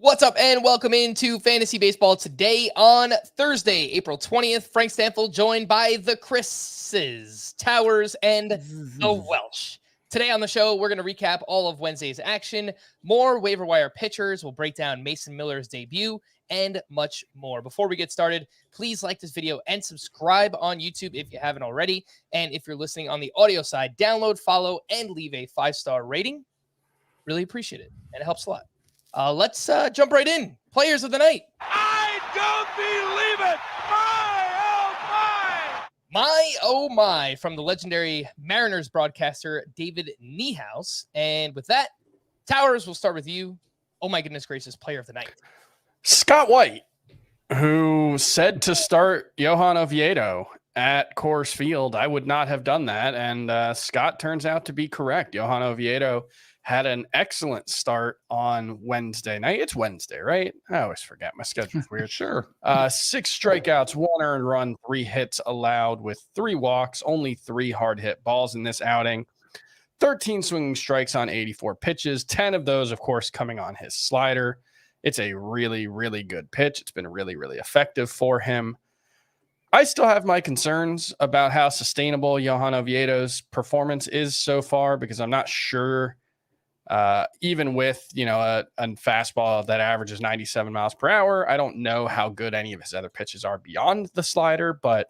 What's up, and welcome into Fantasy Baseball today on Thursday, April 20th. Frank Stampfl joined by the Chris's, Towers, and the Welsh. Today on the show, we're going to recap all of Wednesday's action, more waiver wire pitchers, we'll break down Mason Miller's debut, and much more. Before we get started, please like this video and subscribe on YouTube if you haven't already. And if you're listening on the audio side, download, follow, and leave a 5-star rating. Really appreciate it, and it helps a lot. Let's jump right in. Players of the night. I don't believe it. My, oh my, from the legendary Mariners broadcaster, David Niehaus. And with that, Towers, we'll start with you. Oh my goodness gracious, player of the night. Scott White, who said to start Johan Oviedo at Coors Field. I would not have done that. And Scott turns out to be correct. Johan Oviedo had an excellent start on Wednesday night. It's Wednesday, right? I always forget. My schedule's weird. Sure. 6 strikeouts, 1 earned run, 3 hits allowed with 3 walks, only 3 hard hit balls in this outing. 13 swinging strikes on 84 pitches, 10 of those, of course, coming on his slider. It's a really, really good pitch. It's been really, really effective for him. I still have my concerns about how sustainable Johan Oviedo's performance is so far, because I'm not sure. Even with, a fastball that averages 97 miles per hour, I don't know how good any of his other pitches are beyond the slider, but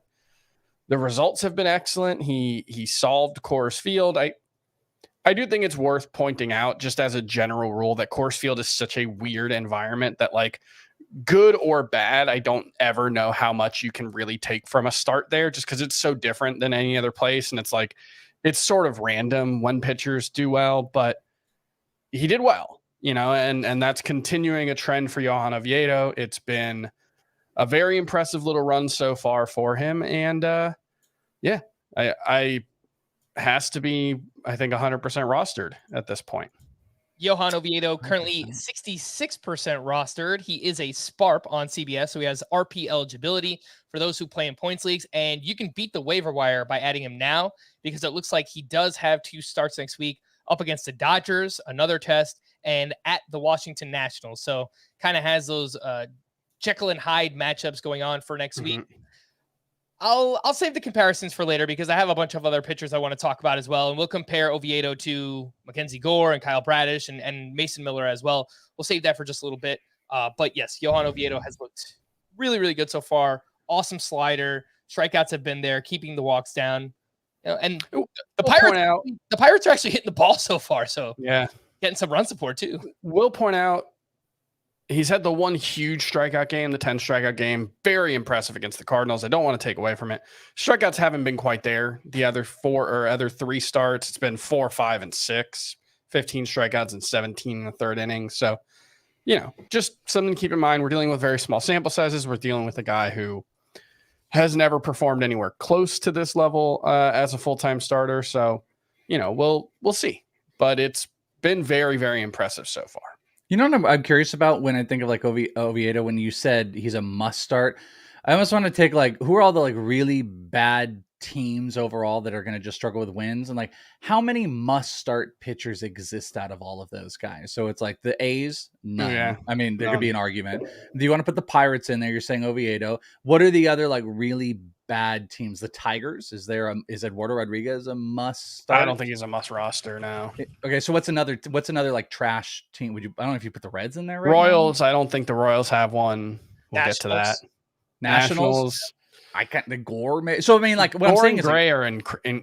the results have been excellent. He solved Coors Field. I do think it's worth pointing out, just as a general rule, that Coors Field is such a weird environment that, like, good or bad, I don't ever know how much you can really take from a start there, just because it's so different than any other place. And it's like, it's sort of random when pitchers do well, but he did well, and that's continuing a trend for Johan Oviedo. It's been a very impressive little run so far for him. And I has to be, I think, 100% rostered at this point. Johan Oviedo currently 66% rostered. He is a SPARP on CBS, so he has RP eligibility for those who play in points leagues. And you can beat the waiver wire by adding him now, because it looks like he does have 2 starts next week, up against the Dodgers, another test, and at the Washington Nationals. So kind of has those Jekyll and Hyde matchups going on for next week. I'll save the comparisons for later, because I have a bunch of other pitchers I want to talk about as well. And we'll compare Oviedo to Mackenzie Gore and Kyle Bradish and Mason Miller as well. We'll save that for just a little bit. But yes, Johan Oviedo has looked really, really good so far. Awesome slider. Strikeouts have been there, keeping the walks down. And the Pirates are actually hitting the ball so far. So yeah, getting some run support too. We'll point out he's had the 1 huge strikeout game, the 10 strikeout game. Very impressive against the Cardinals. I don't want to take away from it. Strikeouts haven't been quite there. The other 3 starts, it's been 4, 5, and 6. 15 strikeouts and 17 in the 3rd inning. So, just something to keep in mind. We're dealing with very small sample sizes. We're dealing with a guy who has never performed anywhere close to this level as a full-time starter. So, we'll see. But it's been very, very impressive so far. You know what I'm curious about when I think of like Oviedo, when you said he's a must start? I almost want to take who are all the really bad teams overall that are going to just struggle with wins, and how many must start pitchers exist out of all of those guys? So it's like the A's, none. Yeah. I mean, there could be an argument. Do you want to put the Pirates in there? You're saying Oviedo. What are the other really bad teams? The Tigers? Is Eduardo Rodriguez a must start? I don't think he's a must roster now. Okay, so what's another trash team? I don't know if you put the Reds in there. Royals. Now? I don't think the Royals have one. We'll get to that. Nationals. I can't. The Gore. So I mean, what Gore I'm saying and Gray are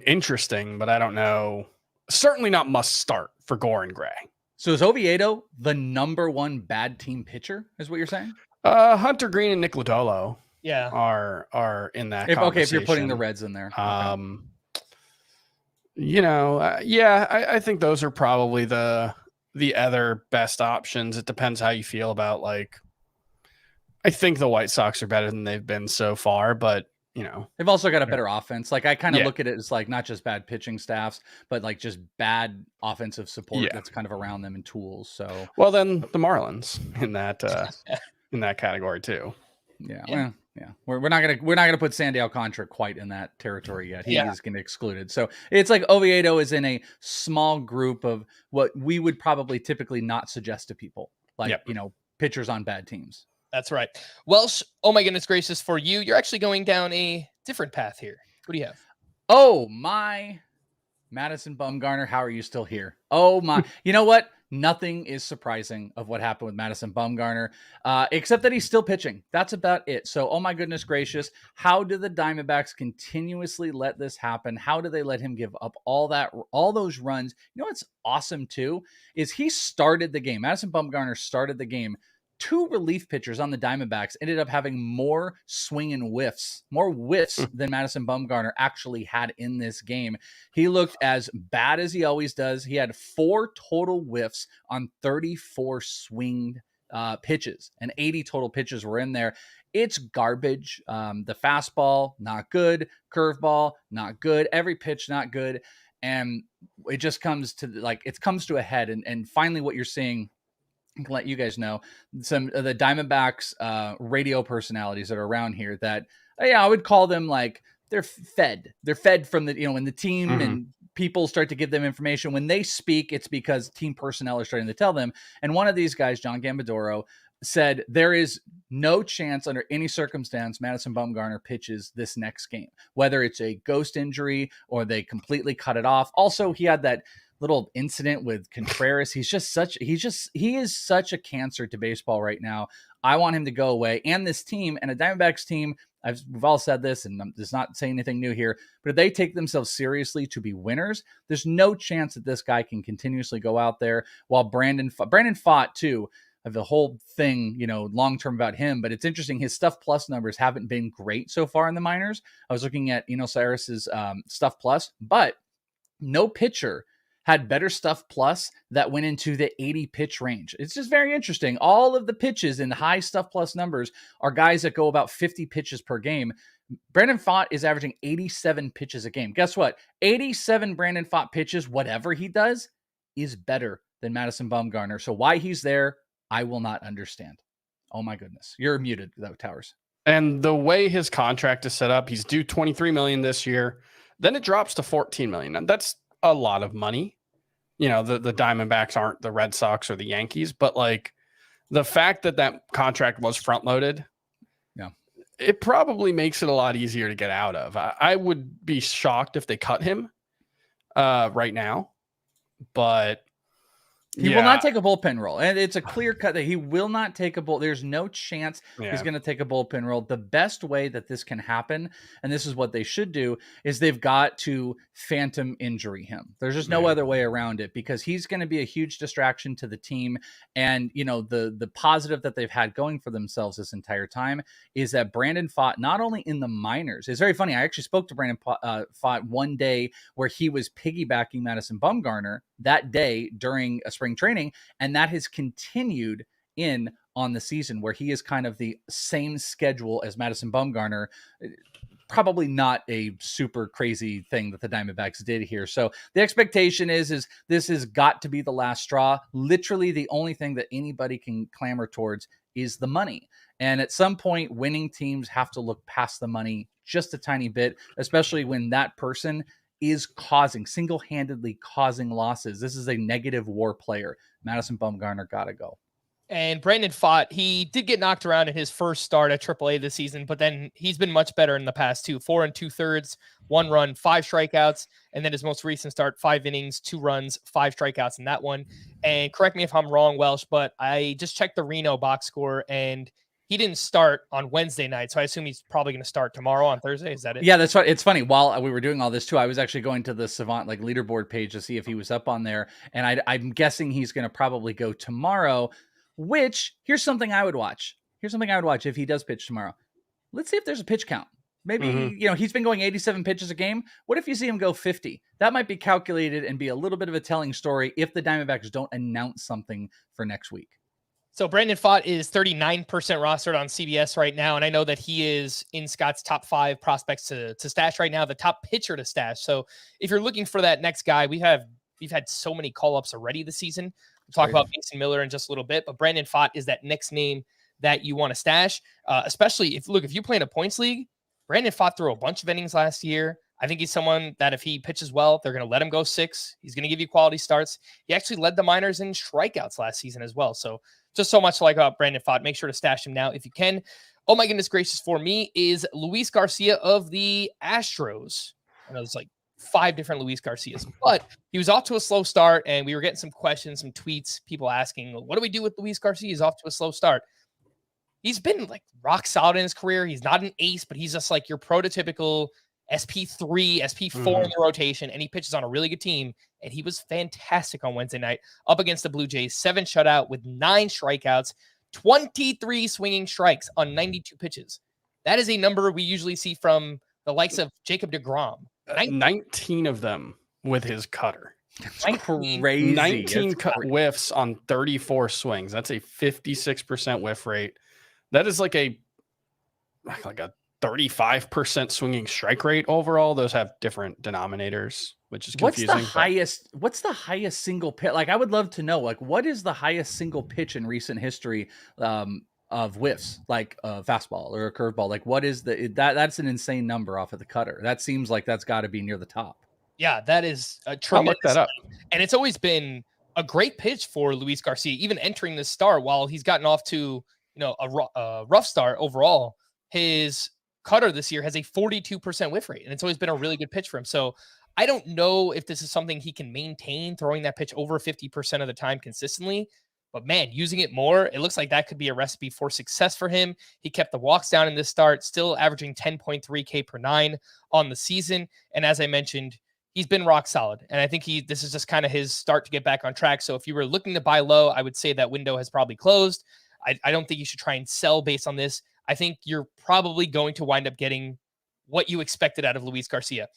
interesting, but I don't know. Certainly not must start for Gore and Gray. So is Oviedo the number 1 bad team pitcher? Is what you're saying? Hunter Green and Nick Lodolo. Yeah, are in that conversation. If you're putting the Reds in there. I think those are probably the other best options. It depends how you feel about I think the White Sox are better than they've been so far, but they've also got a better offense. I kind of look at it as not just bad pitching staffs, but just bad offensive support that's kind of around them and tools. So well, then the Marlins in that in that category too. Yeah. Well, yeah. We're not gonna put Sandy Alcantara quite in that territory yet. He is gonna be excluded. So it's Oviedo is in a small group of what we would probably typically not suggest to people. pitchers on bad teams. That's right. Welsh, oh my goodness gracious for you. You're actually going down a different path here. What do you have? Oh my, Madison Bumgarner, how are you still here? Oh my, you know what? Nothing is surprising of what happened with Madison Bumgarner, except that he's still pitching. That's about it. So, oh my goodness gracious, how do the Diamondbacks continuously let this happen? How do they let him give up all those runs? You know what's awesome too is he started the game. Madison Bumgarner started the game. 2 relief pitchers on the Diamondbacks ended up having more swing and whiffs than Madison Bumgarner actually had in this game. He looked as bad as he always does. He had 4 total whiffs on 34 swinged pitches, and 80 total pitches were in there. It's garbage. The fastball, not good. Curveball, not good. Every pitch, not good. And it just comes to a head. And finally what you're seeing, I can let you guys know some of the Diamondbacks radio personalities that are around here that, I would call them like they're fed from the, when the team and people start to give them information, when they speak, it's because team personnel are starting to tell them. And one of these guys, John Gambadoro, said there is no chance under any circumstance Madison Bumgarner pitches this next game, whether it's a ghost injury or they completely cut it off. Also, he had that little incident with Contreras. He is such a cancer to baseball right now. I want him to go away. And this team, and a Diamondbacks team, we've all said this, and I'm just not saying anything new here, but if they take themselves seriously to be winners, there's no chance that this guy can continuously go out there. While Brandon Pfaadt too, of the whole thing, long-term about him, but it's interesting. His Stuff Plus numbers haven't been great so far in the minors. I was looking at Cyrus's Stuff Plus, but no pitcher had better Stuff Plus that went into the 80 pitch range. It's just very interesting. All of the pitches in high Stuff Plus numbers are guys that go about 50 pitches per game. Brandon Pfaadt is averaging 87 pitches a game. Guess what? 87 Brandon Pfaadt pitches, whatever he does, is better than Madison Bumgarner. So why he's there, I will not understand. Oh my goodness. You're muted though, Towers. And the way his contract is set up, he's due $23 million this year. Then it drops to $14 million. And that's a lot of money. The Diamondbacks aren't the Red Sox or the Yankees, but like the fact that contract was front loaded, it probably makes it a lot easier to get out of. I would be shocked if they cut him right now, but he will not take a bullpen role. And it's a clear cut that he will not take a bull. There's no chance he's going to take a bullpen role. The best way that this can happen, and this is what they should do, is they've got to phantom injury him. There's just no other way around it, because he's going to be a huge distraction to the team. And, the positive that they've had going for themselves this entire time is that Brandon Pfaadt, not only in the minors, it's very funny. I actually spoke to Brandon Pfaadt one day where he was piggybacking Madison Bumgarner that day during a spring training, and that has continued in on the season, where he is kind of the same schedule as Madison Bumgarner. Probably not a super crazy thing that the Diamondbacks did here. So the expectation is this has got to be the last straw. Literally the only thing that anybody can clamor towards is the money. And at some point, winning teams have to look past the money just a tiny bit, especially when that person is single-handedly causing losses. This is a negative WAR player. Madison Bumgarner got to go. And Brandon Pfaadt, he did get knocked around in his first start at AAA this season, but then he's been much better in the past 2. 4 2/3, 1 run, 5 strikeouts. And then his most recent start, 5 innings, 2 runs, 5 strikeouts in that one. And correct me if I'm wrong, Welsh, but I just checked the Reno box score, and he didn't start on Wednesday night, so I assume he's probably going to start tomorrow on Thursday. Is that it? Yeah, that's right. It's funny. While we were doing all this too, I was actually going to the Savant leaderboard page to see if he was up on there, and I'm guessing he's going to probably go tomorrow. Which, here's something I would watch. If he does pitch tomorrow. Let's see if there's a pitch count. Maybe, he's been going 87 pitches a game. What if you see him go 50? That might be calculated and be a little bit of a telling story if the Diamondbacks don't announce something for next week. So Brandon Pfaadt is 39% rostered on CBS right now, and I know that he is in Scott's top 5 prospects to stash right now, the top pitcher to stash. So if you're looking for that next guy, we've had so many call-ups already this season. We'll talk about Mason Miller in just a little bit, but Brandon Pfaadt is that next name that you want to stash, especially if you play in a points league. Brandon Pfaadt threw a bunch of innings last year. I think he's someone that if he pitches well, they're going to let him go 6. He's going to give you quality starts. He actually led the minors in strikeouts last season as well. So just so much to like about Brandon Pfaadt. Make sure to stash him now if you can. Oh my goodness gracious, for me is Luis Garcia of the Astros. I know there's like 5 different Luis Garcias, but he was off to a slow start, and we were getting some questions, some tweets, people asking, what do we do with Luis Garcia? He's off to a slow start. He's been like rock solid in his career. He's not an ace, but he's just like your prototypical SP3, SP4 in the rotation, and he pitches on a really good team, and he was fantastic on Wednesday night up against the Blue Jays. 7 shutout with 9 strikeouts, 23 swinging strikes on 92 pitches. That is a number we usually see from the likes of Jacob deGrom. 19 of them with his cutter. That's crazy. 19 whiffs on 34 swings. That's a 56% whiff rate. That is like a 35% swinging strike rate overall. Those have different denominators, which is confusing. What's the highest single pitch? Like, I would love to know, like, what is the highest single pitch in recent history of whiffs, like a fastball or a curveball? Like, what is that's an insane number off of the cutter. That seems like that's got to be near the top. Yeah, that is a tremendous. I'll look that up. And it's always been a great pitch for Luis Garcia, even entering this start. While he's gotten off to a rough start overall, his cutter this year has a 42% whiff rate, and it's always been a really good pitch for him. So I don't know if this is something he can maintain, throwing that pitch over 50% of the time consistently. But man, using it more, it looks like that could be a recipe for success for him. He kept the walks down in this start, still averaging 10.3 K per 9 on the season. And as I mentioned, he's been rock solid. And I think this is just kind of his start to get back on track. So if you were looking to buy low, I would say that window has probably closed. I don't think you should try and sell based on this. I think you're probably going to wind up getting what you expected out of Luis Garcia.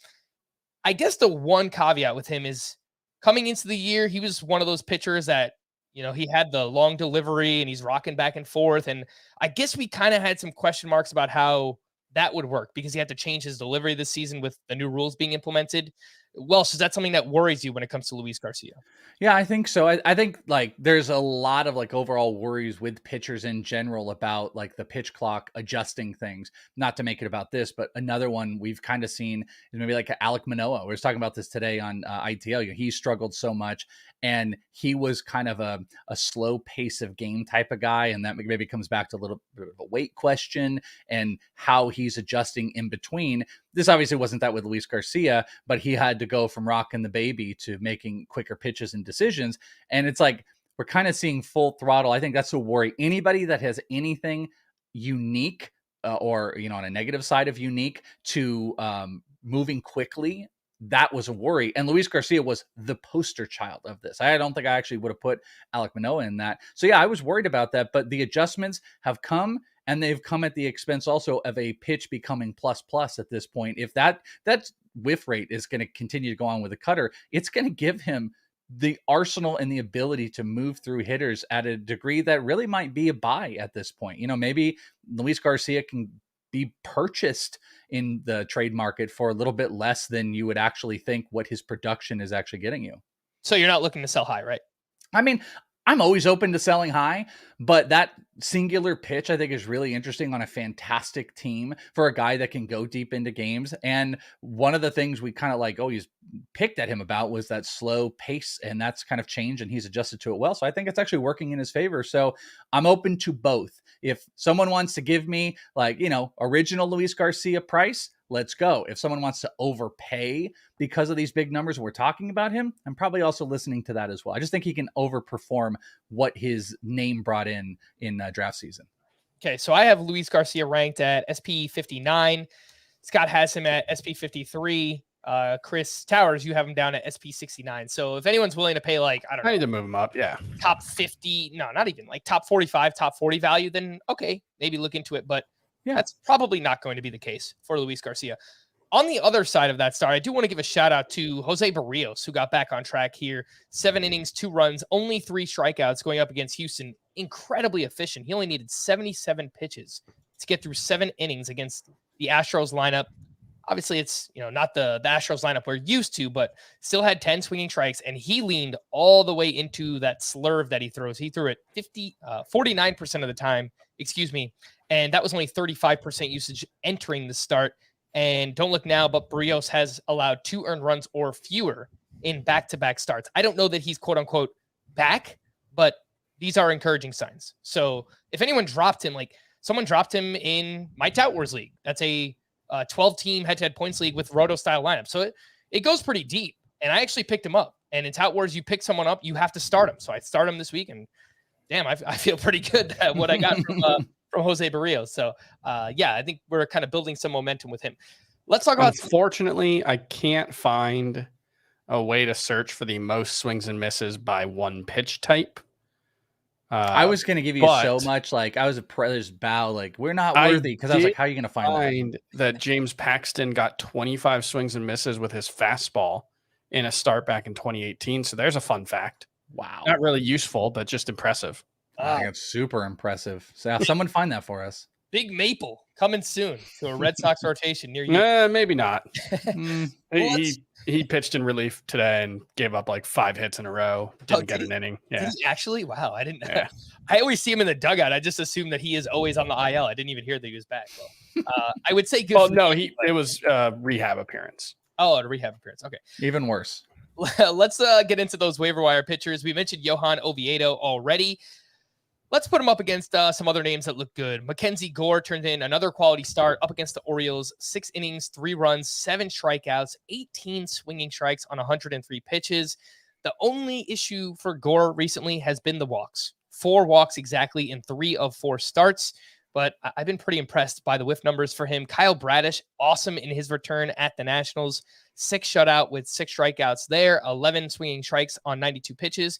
I guess the one caveat with him is coming into the year, he was one of those pitchers that, he had the long delivery and he's rocking back and forth. And I guess we kind of had some question marks about how that would work because he had to change his delivery this season with the new rules being implemented. Welsh, is that something that worries you when it comes to Luis Garcia? Yeah, I think so. I think like there's a lot of like overall worries with pitchers in general about like the pitch clock adjusting things. Not to make it about this, but another one we've kind of seen is maybe like Alek Manoah. We were talking about this today on ITL. He struggled so much, and he was kind of a slow pace of game type of guy, and that maybe comes back to a little bit of a weight question and how he's adjusting in between. This obviously wasn't that with Luis Garcia, but he had to go from rocking the baby to making quicker pitches and decisions. And it's like, we're kind of seeing full throttle. I think that's a worry. Anybody that has anything unique or, on a negative side of unique to moving quickly, that was a worry. And Luis Garcia was the poster child of this. I don't think I actually would have put Alek Manoah in that. So yeah, I was worried about that, but the adjustments have come. And they've come at the expense also of a pitch becoming plus at this point. If that whiff rate is going to continue to go on with the cutter, it's going to give him the arsenal and the ability to move through hitters at a degree that really might be a buy at this point. Maybe Luis Garcia can be purchased in the trade market for a little bit less than you would actually think what his production is actually getting you. So you're not looking to sell high, right? I mean, I'm always open to selling high, but that singular pitch I think is really interesting on a fantastic team for a guy that can go deep into games. And one of the things we kind of always picked at him about was that slow pace, and that's kind of changed and he's adjusted to it well. So I think it's actually working in his favor. So I'm open to both. If someone wants to give me original Luis Garcia price, let's go. If someone wants to overpay because of these big numbers we're talking about him, I'm probably also listening to that as well. I just think he can overperform what his name brought in draft season. Okay, so I have Luis Garcia ranked at SP 59. Scott has him at SP 53. Chris Towers, you have him down at SP 69. So if anyone's willing to pay I need to move him up. Yeah. Top 50, no, not even top 45, top 40 value, then okay, maybe look into it. But yeah, that's probably not going to be the case for Luis Garcia. On the other side of that start, I do want to give a shout out to Jose Barrios, who got back on track here. 7 innings, 2 runs, only 3 strikeouts going up against Houston. Incredibly efficient. He only needed 77 pitches to get through 7 innings against the Astros lineup. Obviously, it's not the Astros lineup we're used to, but still had 10 swinging strikes, and he leaned all the way into that slurve that he throws. He threw it 49% of the time, and that was only 35% usage entering the start. And don't look now, but Barrios has allowed 2 earned runs or fewer in back-to-back starts. I don't know that he's quote unquote back, but these are encouraging signs. So if anyone dropped him, like someone dropped him in my Tout Wars league, that's a 12-team head-to-head points league with Roto style lineup. So it goes pretty deep. And I actually picked him up. And in Tout Wars, you pick someone up, you have to start him. So I start him this week, and damn, I feel pretty good at what I got from Jose Barrios. So yeah, I think we're kind of building some momentum with him. Let's talk about. Unfortunately, I can't find a way to search for the most swings and misses by one pitch type. I was going to give you so much. Like I was a Predators bow. Like we're not worthy because I was like, how are you going to find that? James Paxton got 25 swings and misses with his fastball in a start back in 2018. So there's a fun fact. Wow. Not really useful, but just impressive. I think it's super impressive. So someone find that for us. Big Maple coming soon to a Red Sox rotation near you. Maybe not. He pitched in relief today and gave up like 5 hits in a row. Didn't get an inning. Yeah. Did he actually? Wow. I didn't know. Yeah. I always see him in the dugout. I just assume that he is always on the IL. I didn't even hear that he was back. Well, I would say good. Well, no, it was a rehab appearance. Oh, a rehab appearance. Okay. Even worse. Let's get into those waiver wire pitchers. We mentioned Johan Oviedo already. Let's put him up against some other names that look good. Mackenzie Gore turned in another quality start up against the Orioles. 6 innings, 3 runs, 7 strikeouts, 18 swinging strikes on 103 pitches. The only issue for Gore recently has been the walks. 4 walks exactly in 3 of 4 starts. But I've been pretty impressed by the whiff numbers for him. Kyle Bradish, awesome in his return at the Nationals. 6 shutout with 6 strikeouts there. 11 swinging strikes on 92 pitches.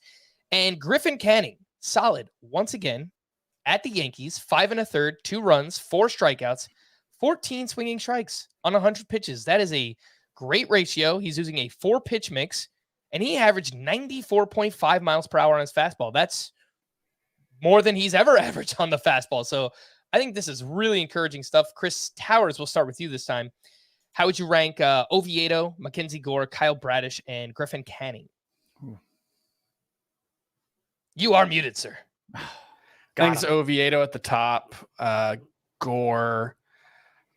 And Griffin Canning, solid once again at the Yankees. 5 1/3, 2 runs, 4 strikeouts, 14 swinging strikes on 100 pitches. That is a great ratio. He's using a 4-pitch mix, and he averaged 94.5 miles per hour on his fastball. That's more than he's ever averaged on the fastball. So I think this is really encouraging stuff. Chris Towers, we'll start with you this time. How would you rank Oviedo, Mackenzie Gore, Kyle Bradish, and Griffin Canning? You are muted, sir. Thanks, Oviedo at the top. Gore.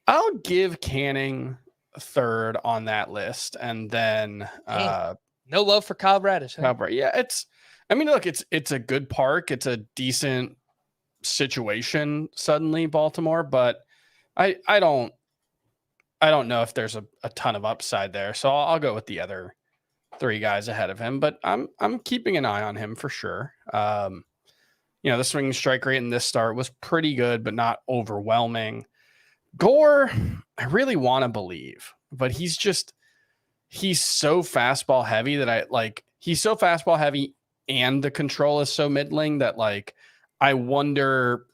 I'll give Canning 3rd on that list, and then no love for Kyle Bradish. Huh? Yeah, look, it's a good park. It's a decent situation suddenly, Baltimore, but I don't know if there's a ton of upside there. So I'll go with the other 3 guys ahead of him, but I'm keeping an eye on him for sure. The swinging strike rate in this start was pretty good, but not overwhelming. Gore, I really want to believe, but he's so fastball heavy that he's so fastball heavy and the control is so middling that I wonder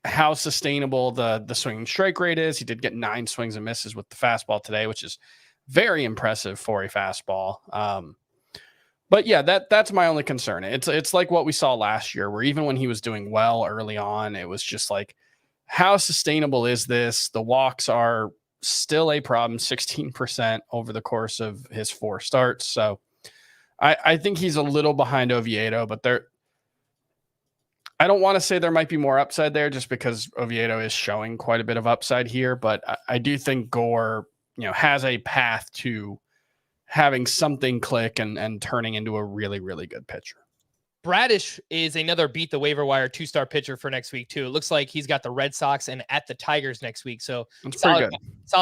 how sustainable the swinging strike rate is. He did get 9 swings and misses with the fastball today, which is very impressive for a fastball. But yeah, that's my only concern. It's like what we saw last year, where even when he was doing well early on, it was just like, how sustainable is this? The walks are still a problem, 16% over the course of his 4 starts. So I think he's a little behind Oviedo, but I don't want to say there might be more upside there just because Oviedo is showing quite a bit of upside here, but I do think Gore, has a path to having something click and turning into a really, really good pitcher. Bradish is another beat the waiver wire 2-star pitcher for next week too. It looks like he's got the Red Sox and at the Tigers next week. So solid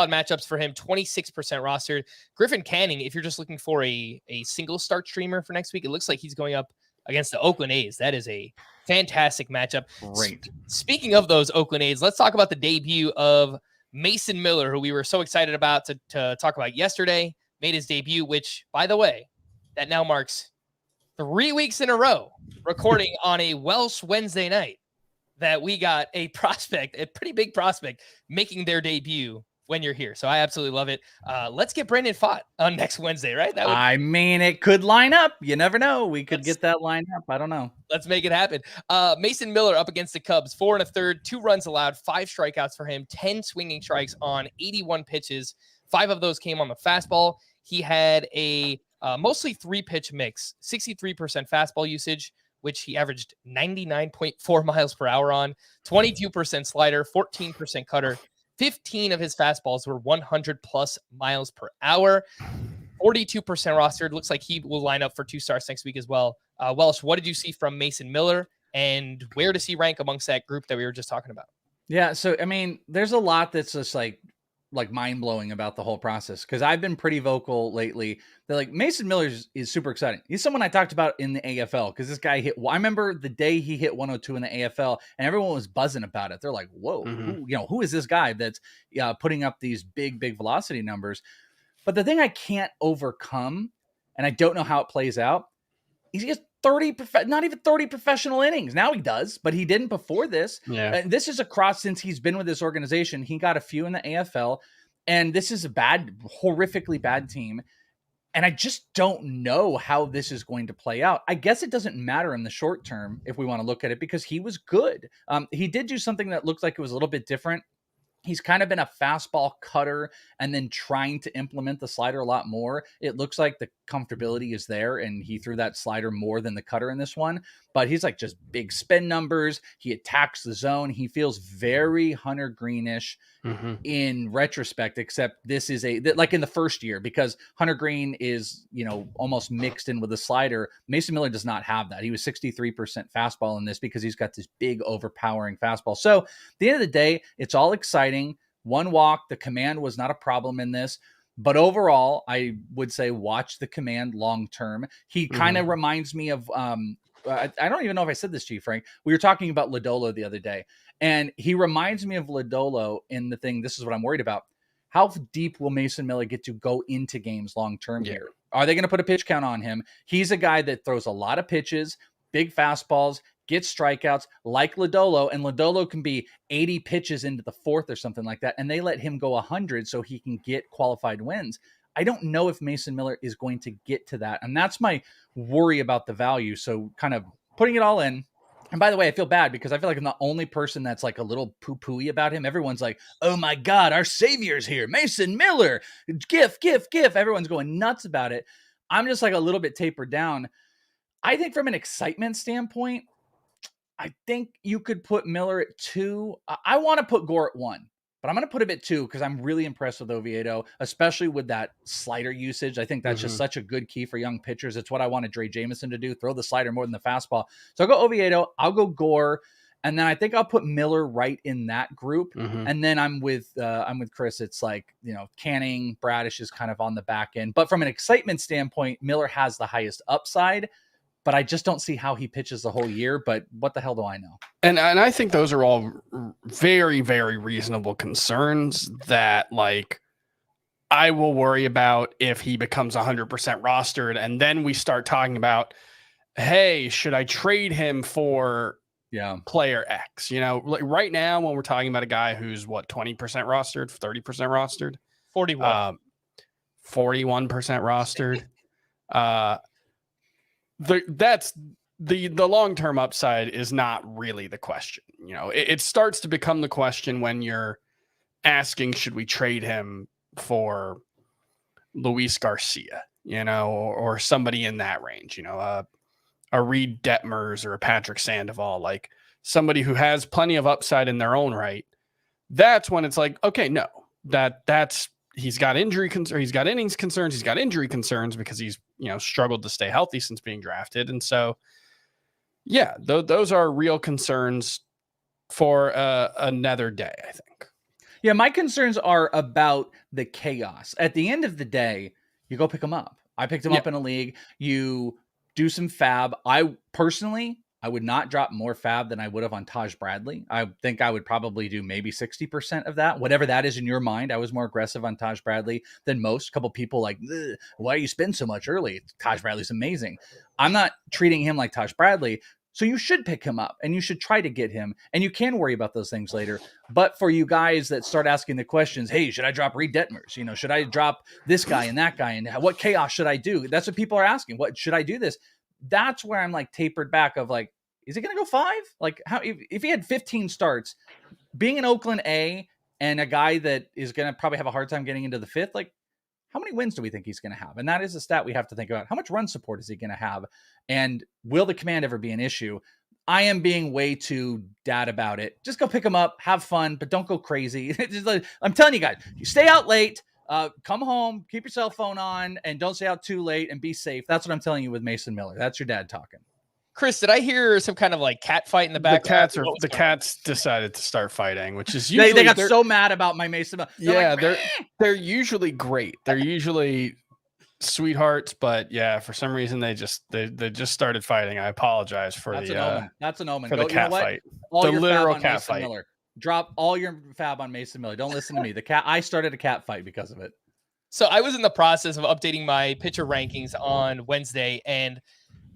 matchups for him. 26% rostered. Griffin Canning, if you're just looking for a single start streamer for next week, it looks like he's going up against the Oakland A's. That is a fantastic matchup. Great. Speaking of those Oakland A's, let's talk about the debut of Mason Miller, who we were so excited about to talk about yesterday. Made his debut, which, by the way, that now marks 3 weeks in a row recording on a Welsh Wednesday night that we got a prospect, a pretty big prospect, making their debut when you're here. So I absolutely love it. Let's get Brandon Pfaadt on next Wednesday, right? It could line up. You never know. We could get that lined up. I don't know. Let's make it happen. Mason Miller up against the Cubs, 4 1/3, 2 runs allowed, 5 strikeouts for him, 10 swinging strikes on 81 pitches. 5 of those came on the fastball. He had a mostly 3-pitch mix, 63% fastball usage, which he averaged 99.4 miles per hour on, 22% slider, 14% cutter. 15 of his fastballs were 100 plus miles per hour. 42% rostered. Looks like he will line up for 2 starts next week as well. Welsh, what did you see from Mason Miller, and where does he rank amongst that group that we were just talking about? Yeah, so I mean, there's a lot that's just like mind-blowing about the whole process, because I've been pretty vocal lately that like Mason Miller is super exciting. He's someone I talked about in the AFL, because this guy I remember the day he hit 102 in the AFL, and everyone was buzzing about it. They're like, whoa, who is this guy that's putting up these big velocity numbers? But the thing I can't overcome, and I don't know how it plays out, he gets 30, not even 30 professional innings. Now he does, but he didn't before this. Yeah. This is across since he's been with this organization. He got a few in the AFL, and this is a horrifically bad team. And I just don't know how this is going to play out. I guess it doesn't matter in the short term if we want to look at it, because he was good. He did do something that looked like it was a little bit different. He's kind of been a fastball cutter and then trying to implement the slider a lot more. It looks like the comfortability is there, and he threw that slider more than the cutter in this one. But he's like just big spin numbers. He attacks the zone. He feels very Hunter Greenish in retrospect, except this is like in the first year, because Hunter Green is, almost mixed in with the slider. Mason Miller does not have that. He was 63% fastball in this because he's got this big overpowering fastball. So at the end of the day, it's all exciting. One walk, the command was not a problem in this. But overall, I would say watch the command long term. He kind of reminds me of I don't even know if I said this to you, Frank. We were talking about Lodolo the other day, and he reminds me of Lodolo in the thing. This is what I'm worried about. How deep will Mason Miller get to go into games long term here? Are they going to put a pitch count on him? He's a guy that throws a lot of pitches, big fastballs, gets strikeouts like Lodolo, and Lodolo can be 80 pitches into the fourth or something like that, and they let him go 100 so he can get qualified wins. I don't know if Mason Miller is going to get to that, and that's my worry about the value. So kind of putting it all in. And by the way, I feel bad because I feel like I'm the only person that's like a little poo-pooey about him. Everyone's like, oh my God, our savior's here. Mason Miller, gif. Everyone's going nuts about it. I'm just like a little bit tapered down. I think from an excitement standpoint, I think you could put Miller at 2. I want to put Gore at 1, but I'm going to put him at 2 because I'm really impressed with Oviedo, especially with that slider usage. I think that's just such a good key for young pitchers. It's what I wanted Dre Jameson to do, throw the slider more than the fastball. So I'll go Oviedo, I'll go Gore, and then I think I'll put Miller right in that group. And then I'm with Chris. It's like, Canning, Bradish is kind of on the back end. But from an excitement standpoint, Miller has the highest upside. But I just don't see how he pitches the whole year. But what the hell do I know? And I think those are all very, very reasonable concerns that, like, I will worry about if he becomes 100% rostered. And then we start talking about, hey, should I trade him for player X? Like right now when we're talking about a guy who's 20% rostered, 30% rostered, 41%. 41% rostered. That's the long-term upside is not really the question. It starts to become the question when you're asking, should we trade him for Luis Garcia, or somebody in that range, a Reed Detmers or a Patrick Sandoval, like somebody who has plenty of upside in their own right. That's when it's like, okay, no, that's he's got injury concerns, he's got innings concerns, he's got injury concerns because he's, struggled to stay healthy since being drafted. And so, those are real concerns for another day, I think. Yeah, my concerns are about the chaos. At the end of the day, you go pick him up. I picked him up in a league. You do some fab. I would not drop more fab than I would have on Taj Bradley. I think I would probably do maybe 60% of that, whatever that is in your mind. I was more aggressive on Taj Bradley than most. A couple people like, why do you spend so much early? Taj Bradley's amazing. I'm not treating him like Taj Bradley. So you should pick him up and you should try to get him, and you can worry about those things later. But for you guys that start asking the questions, hey, should I drop Reed Detmers? Should I drop this guy and that guy? And what chaos should I do? That's what people are asking. What should I do this? That's where I'm like tapered back of like, is he going to go 5? Like how, if he had 15 starts, being an Oakland A and a guy that is going to probably have a hard time getting into the 5th, like how many wins do we think he's going to have? And that is a stat we have to think about. How much run support is he going to have? And will the command ever be an issue? I am being way too dad about it. Just go pick them up, have fun, but don't go crazy. I'm telling you guys, you stay out late, come home, keep your cell phone on, and don't stay out too late, and be safe. That's what I'm telling you with Mason Miller. That's your dad talking. Chris, did I hear some kind of like cat fight in the back? The cats decided to start fighting, which is usually they got so mad about my Mason Miller. They're usually great. They're usually sweethearts, but yeah, for some reason they just started fighting. I apologize for That's an omen for the cat fight. All the your literal cat Mason fight. Miller. Drop all your fab on Mason Miller. Don't listen to me. I started a cat fight because of it. So I was in the process of updating my pitcher rankings on Wednesday, and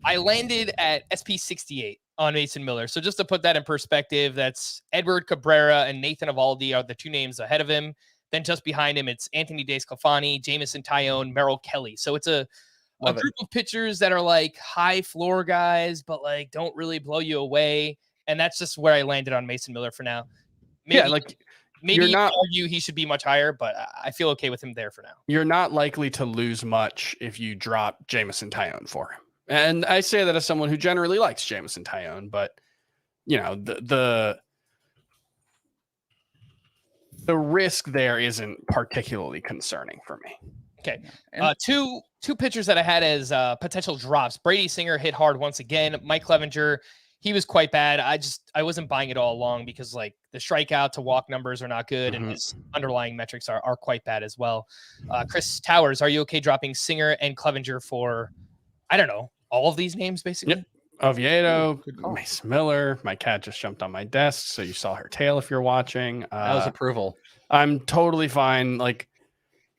I landed at SP 68 on Mason Miller. So just to put that in perspective, that's Edward Cabrera and Nathan Eovaldi are the two names ahead of him. Then just behind him, it's Anthony DeSclafani, Jamison Tyone, Merrill Kelly. So it's a group of pitchers that are like high floor guys, but like don't really blow you away. And that's just where I landed on Mason Miller for now. Maybe you could argue he should be much higher, but I feel okay with him there for now. You're not likely to lose much if you drop Jamison Tyone for him. And I say that as someone who generally likes Jamison Tyone, but you know, the risk there isn't particularly concerning for me. Okay. Two pitchers that I had as potential drops. Brady Singer hit hard once again. Mike Clevenger, he was quite bad. I wasn't buying it all along because like the strikeout to walk numbers are not good, and his underlying metrics are quite bad as well. Chris Towers, are you okay dropping Singer and Clevenger for, I don't know, all of these names basically? Yep. Oviedo, Mason Miller. My cat just jumped on my desk, so you saw her tail if you're watching. That was approval. I'm totally fine. Like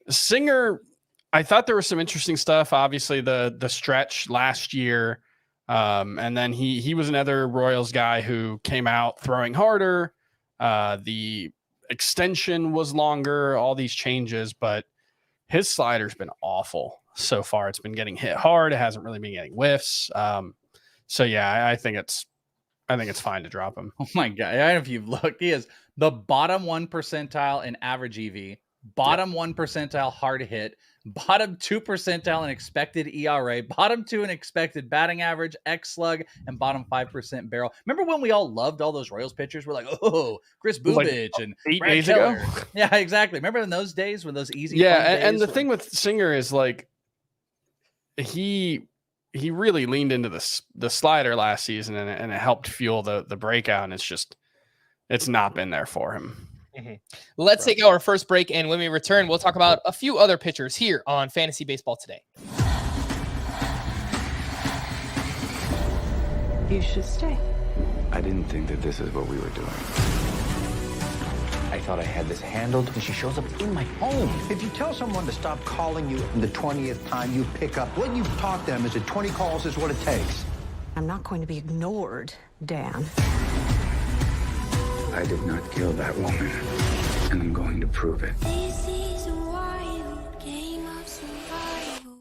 Singer, I thought there was some interesting stuff. Obviously, the stretch last year, and then he was another Royals guy who came out throwing harder. The extension was longer. All these changes, but his slider's been awful so far. It's been getting hit hard. It hasn't really been getting whiffs. So yeah, I think it's fine to drop him. Oh my God. I don't know if you've looked, he is the bottom 1 percentile in average EV, bottom 1 percentile hard hit, bottom 2 percentile in expected ERA, bottom 2 in expected batting average, X slug, and bottom 5% barrel. Remember when we all loved all those Royals pitchers? We're like, oh, Chris Bubich and 8 Brad days Keller. ago. Yeah, exactly. Remember in those days when those easy and the thing with Singer is like he really leaned into the slider last season, and it helped fuel the breakout, and it's not been there for him. Let's take our first break, and when we return, we'll talk about a few other pitchers here on Fantasy Baseball Today. You should stay. I didn't think that this is what we were doing. I thought I had this handled, and she shows up in my home. If you tell someone to stop calling you the 20th time you pick up, what you've taught them is that 20 calls is what it takes. I'm not going to be ignored, Dan. I did not kill that woman, and I'm going to prove it. This is a wild game of survival.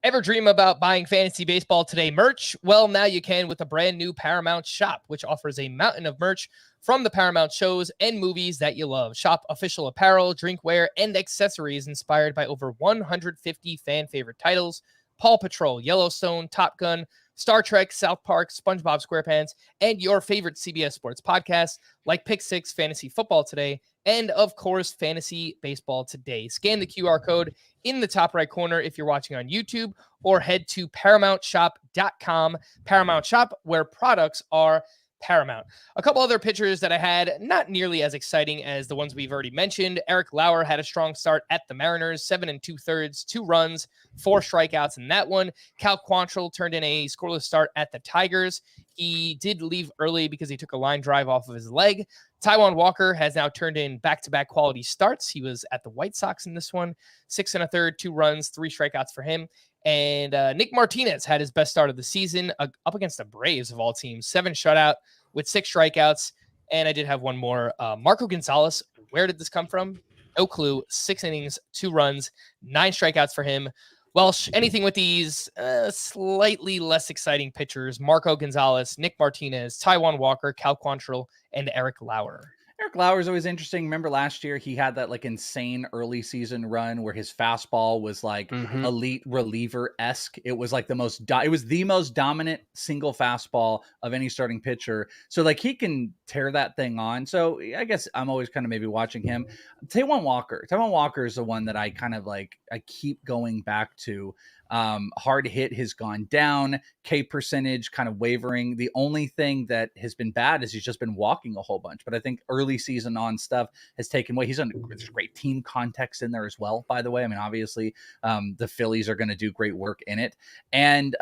Ever dream about buying Fantasy Baseball Today merch? Well, now you can with a brand new Paramount shop, which offers a mountain of merch from the Paramount shows and movies that you love. Shop official apparel, drinkware, and accessories inspired by over 150 fan favorite titles: Paw Patrol, Yellowstone, Top Gun, Star Trek, South Park, SpongeBob SquarePants, and your favorite CBS Sports podcasts like Pick Six, Fantasy Football Today, and of course, Fantasy Baseball Today. Scan the QR code in the top right corner if you're watching on YouTube, or head to ParamountShop.com. Paramount Shop, where products are paramount. A couple other pitchers that I had, not nearly as exciting as the ones we've already mentioned. Eric Lauer had a strong start at the Mariners, 7 2/3, 2 runs, 4 strikeouts in that one. Cal Quantrill turned in a scoreless start at the Tigers. He did leave early because he took a line drive off of his leg. Taijuan Walker has now turned in back-to-back quality starts. He was at the White Sox in this one, 6 1/3, 2 runs, 3 strikeouts for him. And Nick Martinez had his best start of the season up against the Braves of all teams, 7 shutout with 6 strikeouts. And I did have one more. Marco Gonzalez, where did this come from? No clue. 6 innings, 2 runs, 9 strikeouts for him. Welsh, anything with these slightly less exciting pitchers: Marco Gonzalez, Nick Martinez, Taijuan Walker, Cal Quantrill, and Eric Lauer? Eric Lauer is always interesting. Remember last year he had that like insane early season run where his fastball was like elite reliever-esque. It was like the most dominant single fastball of any starting pitcher. So like he can tear that thing on. So I guess I'm always kind of maybe watching him. Taijuan Walker is the one that I kind of like I keep going back to. Hard hit has gone down, K percentage kind of wavering. The only thing that has been bad is he's just been walking a whole bunch. But I think early season on stuff has taken away. There's great team context in there as well, by the way. I mean, obviously, the Phillies are going to do great work in it. And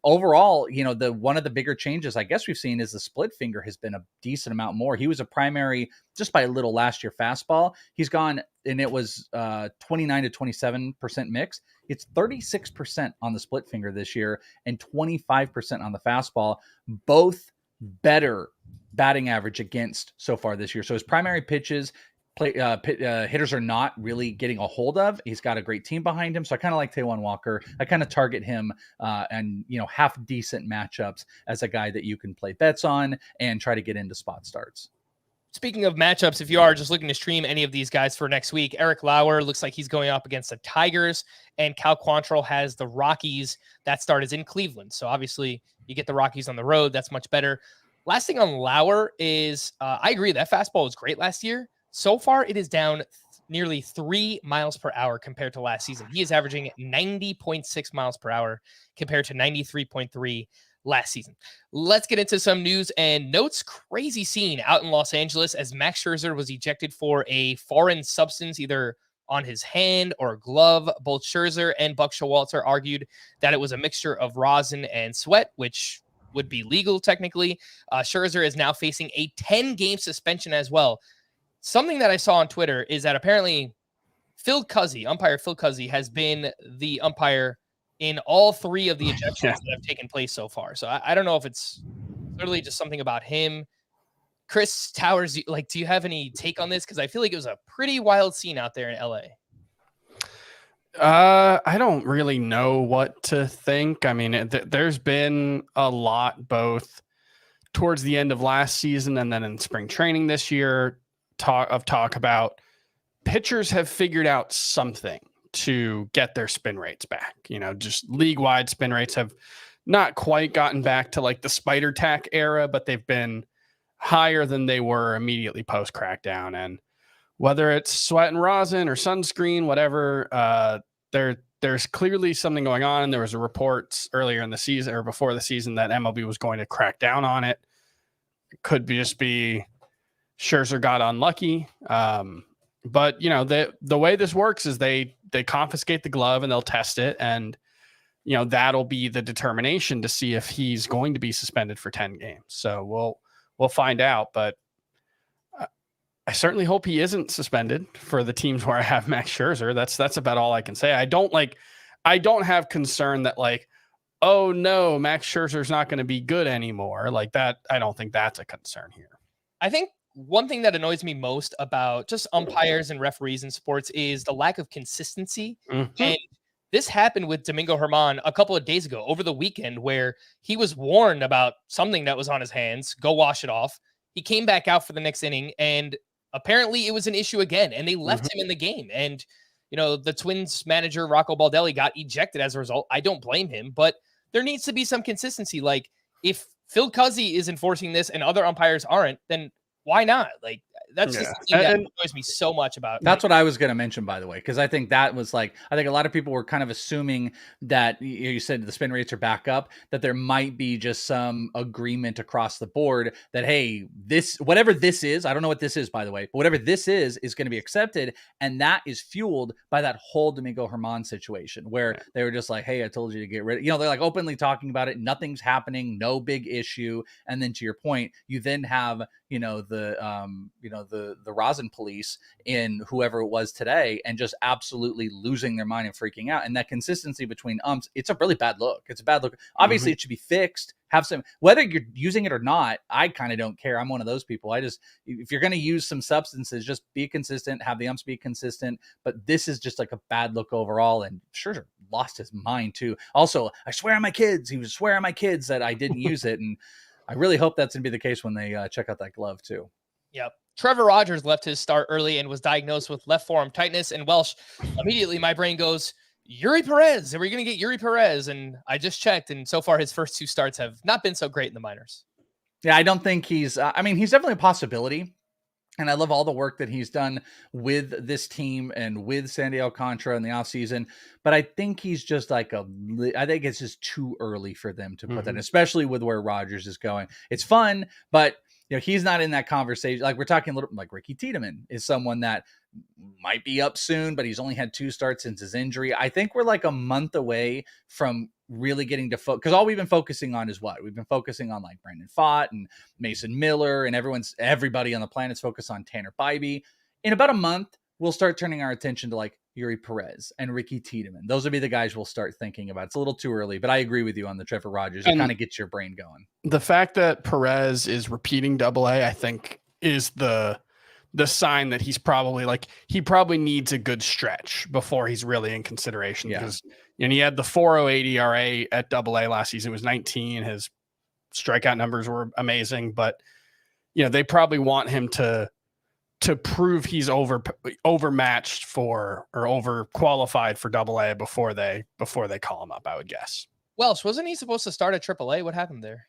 overall, one of the bigger changes I guess we've seen is the split finger has been a decent amount more. He was a primary just by a little last year fastball. He's gone, and it was 29 to 27% mix. It's 36% on the split finger this year and 25% on the fastball, both better batting average against so far this year. So his primary pitches, hitters are not really getting a hold of. He's got a great team behind him. So I kind of like Taijuan Walker. I kind of target him and half decent matchups as a guy that you can play bets on and try to get into spot starts. Speaking of matchups, if you are just looking to stream any of these guys for next week, Eric Lauer looks like he's going up against the Tigers, and Cal Quantrill has the Rockies. That start is in Cleveland. So obviously you get the Rockies on the road. That's much better. Last thing on Lauer is I agree that fastball was great last year. So far, it is down nearly 3 miles per hour compared to last season. He is averaging 90.6 miles per hour compared to 93.3 last season. Let's get into some news and notes. Crazy scene out in Los Angeles as Max Scherzer was ejected for a foreign substance, either on his hand or glove. Both Scherzer and Buck Showalter argued that it was a mixture of rosin and sweat, which would be legal technically. Scherzer is now facing a 10-game suspension as well. Something that I saw on Twitter is that apparently umpire Phil Cuzzi has been the umpire in all 3 of the ejections that have taken place so far. So I don't know if it's literally just something about him. Chris Towers, do you have any take on this? Because I feel like it was a pretty wild scene out there in LA. I don't really know what to think. I mean, there's been a lot both towards the end of last season and then in spring training this year talk about pitchers have figured out something to get their spin rates back. Just league-wide spin rates have not quite gotten back to like the spider tack era, but they've been higher than they were immediately post crackdown. And whether it's sweat and rosin or sunscreen, whatever, there's clearly something going on. And there was a report earlier in the season or before the season that MLB was going to crack down on it. It could just be Scherzer got unlucky. But the way this works is they confiscate the glove and they'll test it, and that'll be the determination to see if he's going to be suspended for 10 games. So we'll find out. But I certainly hope he isn't suspended for the teams where I have Max Scherzer. That's about all I can say. I don't have concern that oh no, Max Scherzer's not going to be good anymore. Like that, I don't think that's a concern here. I think one thing that annoys me most about just umpires and referees in sports is the lack of consistency. Mm-hmm. And this happened with Domingo Germán a couple of days ago over the weekend, where he was warned about something that was on his hands. Go wash it off. He came back out for the next inning, and apparently it was an issue again, and they left him in the game. And, the Twins manager, Rocco Baldelli, got ejected as a result. I don't blame him, but there needs to be some consistency. Like, if Phil Cuzzi is enforcing this and other umpires aren't, then why not? That's just the thing that annoys me so much about. That's what I was going to mention, by the way, because I think that was I think a lot of people were kind of assuming that you said the spin rates are back up, that there might be just some agreement across the board that, hey, whatever this is, I don't know what this is, by the way, but whatever this is going to be accepted. And that is fueled by that whole Domingo Germán situation where they were just like, hey, I told you to get rid of, they're like openly talking about it. Nothing's happening, no big issue. And then to your point, you then have, the rosin police in whoever it was today and just absolutely losing their mind and freaking out. And that consistency between umps, it's a really bad look. It's a bad look. Obviously it should be fixed. Have some, whether you're using it or not, I kind of don't care. I'm one of those people. If you're going to use some substances, just be consistent, have the umps be consistent. But this is just like a bad look overall. And Scherzer lost his mind too. Also, I swear on my kids, he was swearing on my kids that I didn't use it. And I really hope that's going to be the case when they check out that glove too. Yep. Trevor Rogers left his start early and was diagnosed with left forearm tightness. And Welsh, immediately my brain goes, Yuri Perez. Are we going to get Yuri Perez? And I just checked, and so far his first 2 starts have not been so great in the minors. Yeah, I don't think he's he's definitely a possibility. And I love all the work that he's done with this team and with Sandy Alcantara in the offseason. But I think he's just I think it's just too early for them to put that, especially with where Rodgers is going. It's fun, but he's not in that conversation. Like we're talking a little like Ricky Tiedemann is someone that might be up soon, but he's only had 2 starts since his injury. I think we're like a month away from really getting to focus, because all we've been focusing on is what? We've been focusing on like Brandon Pfaadt and Mason Miller, and everybody on the planet's focused on Tanner Bybee. In about a month, we'll start turning our attention to like Yuri Perez and Ricky Tiedemann. Those will be the guys we'll start thinking about. It's a little too early, but I agree with you on the Trevor Rogers. It kind of gets your brain going. The fact that Perez is repeating AA, I think, is the sign that he's probably he probably needs a good stretch before he's really in consideration. Because he had the 4.08 ERA at AA last season. It was 19. His strikeout numbers were amazing, but they probably want him to prove he's overmatched or overqualified for AA before they call him up, I would guess. Welsh, wasn't he supposed to start at AAA? What happened there?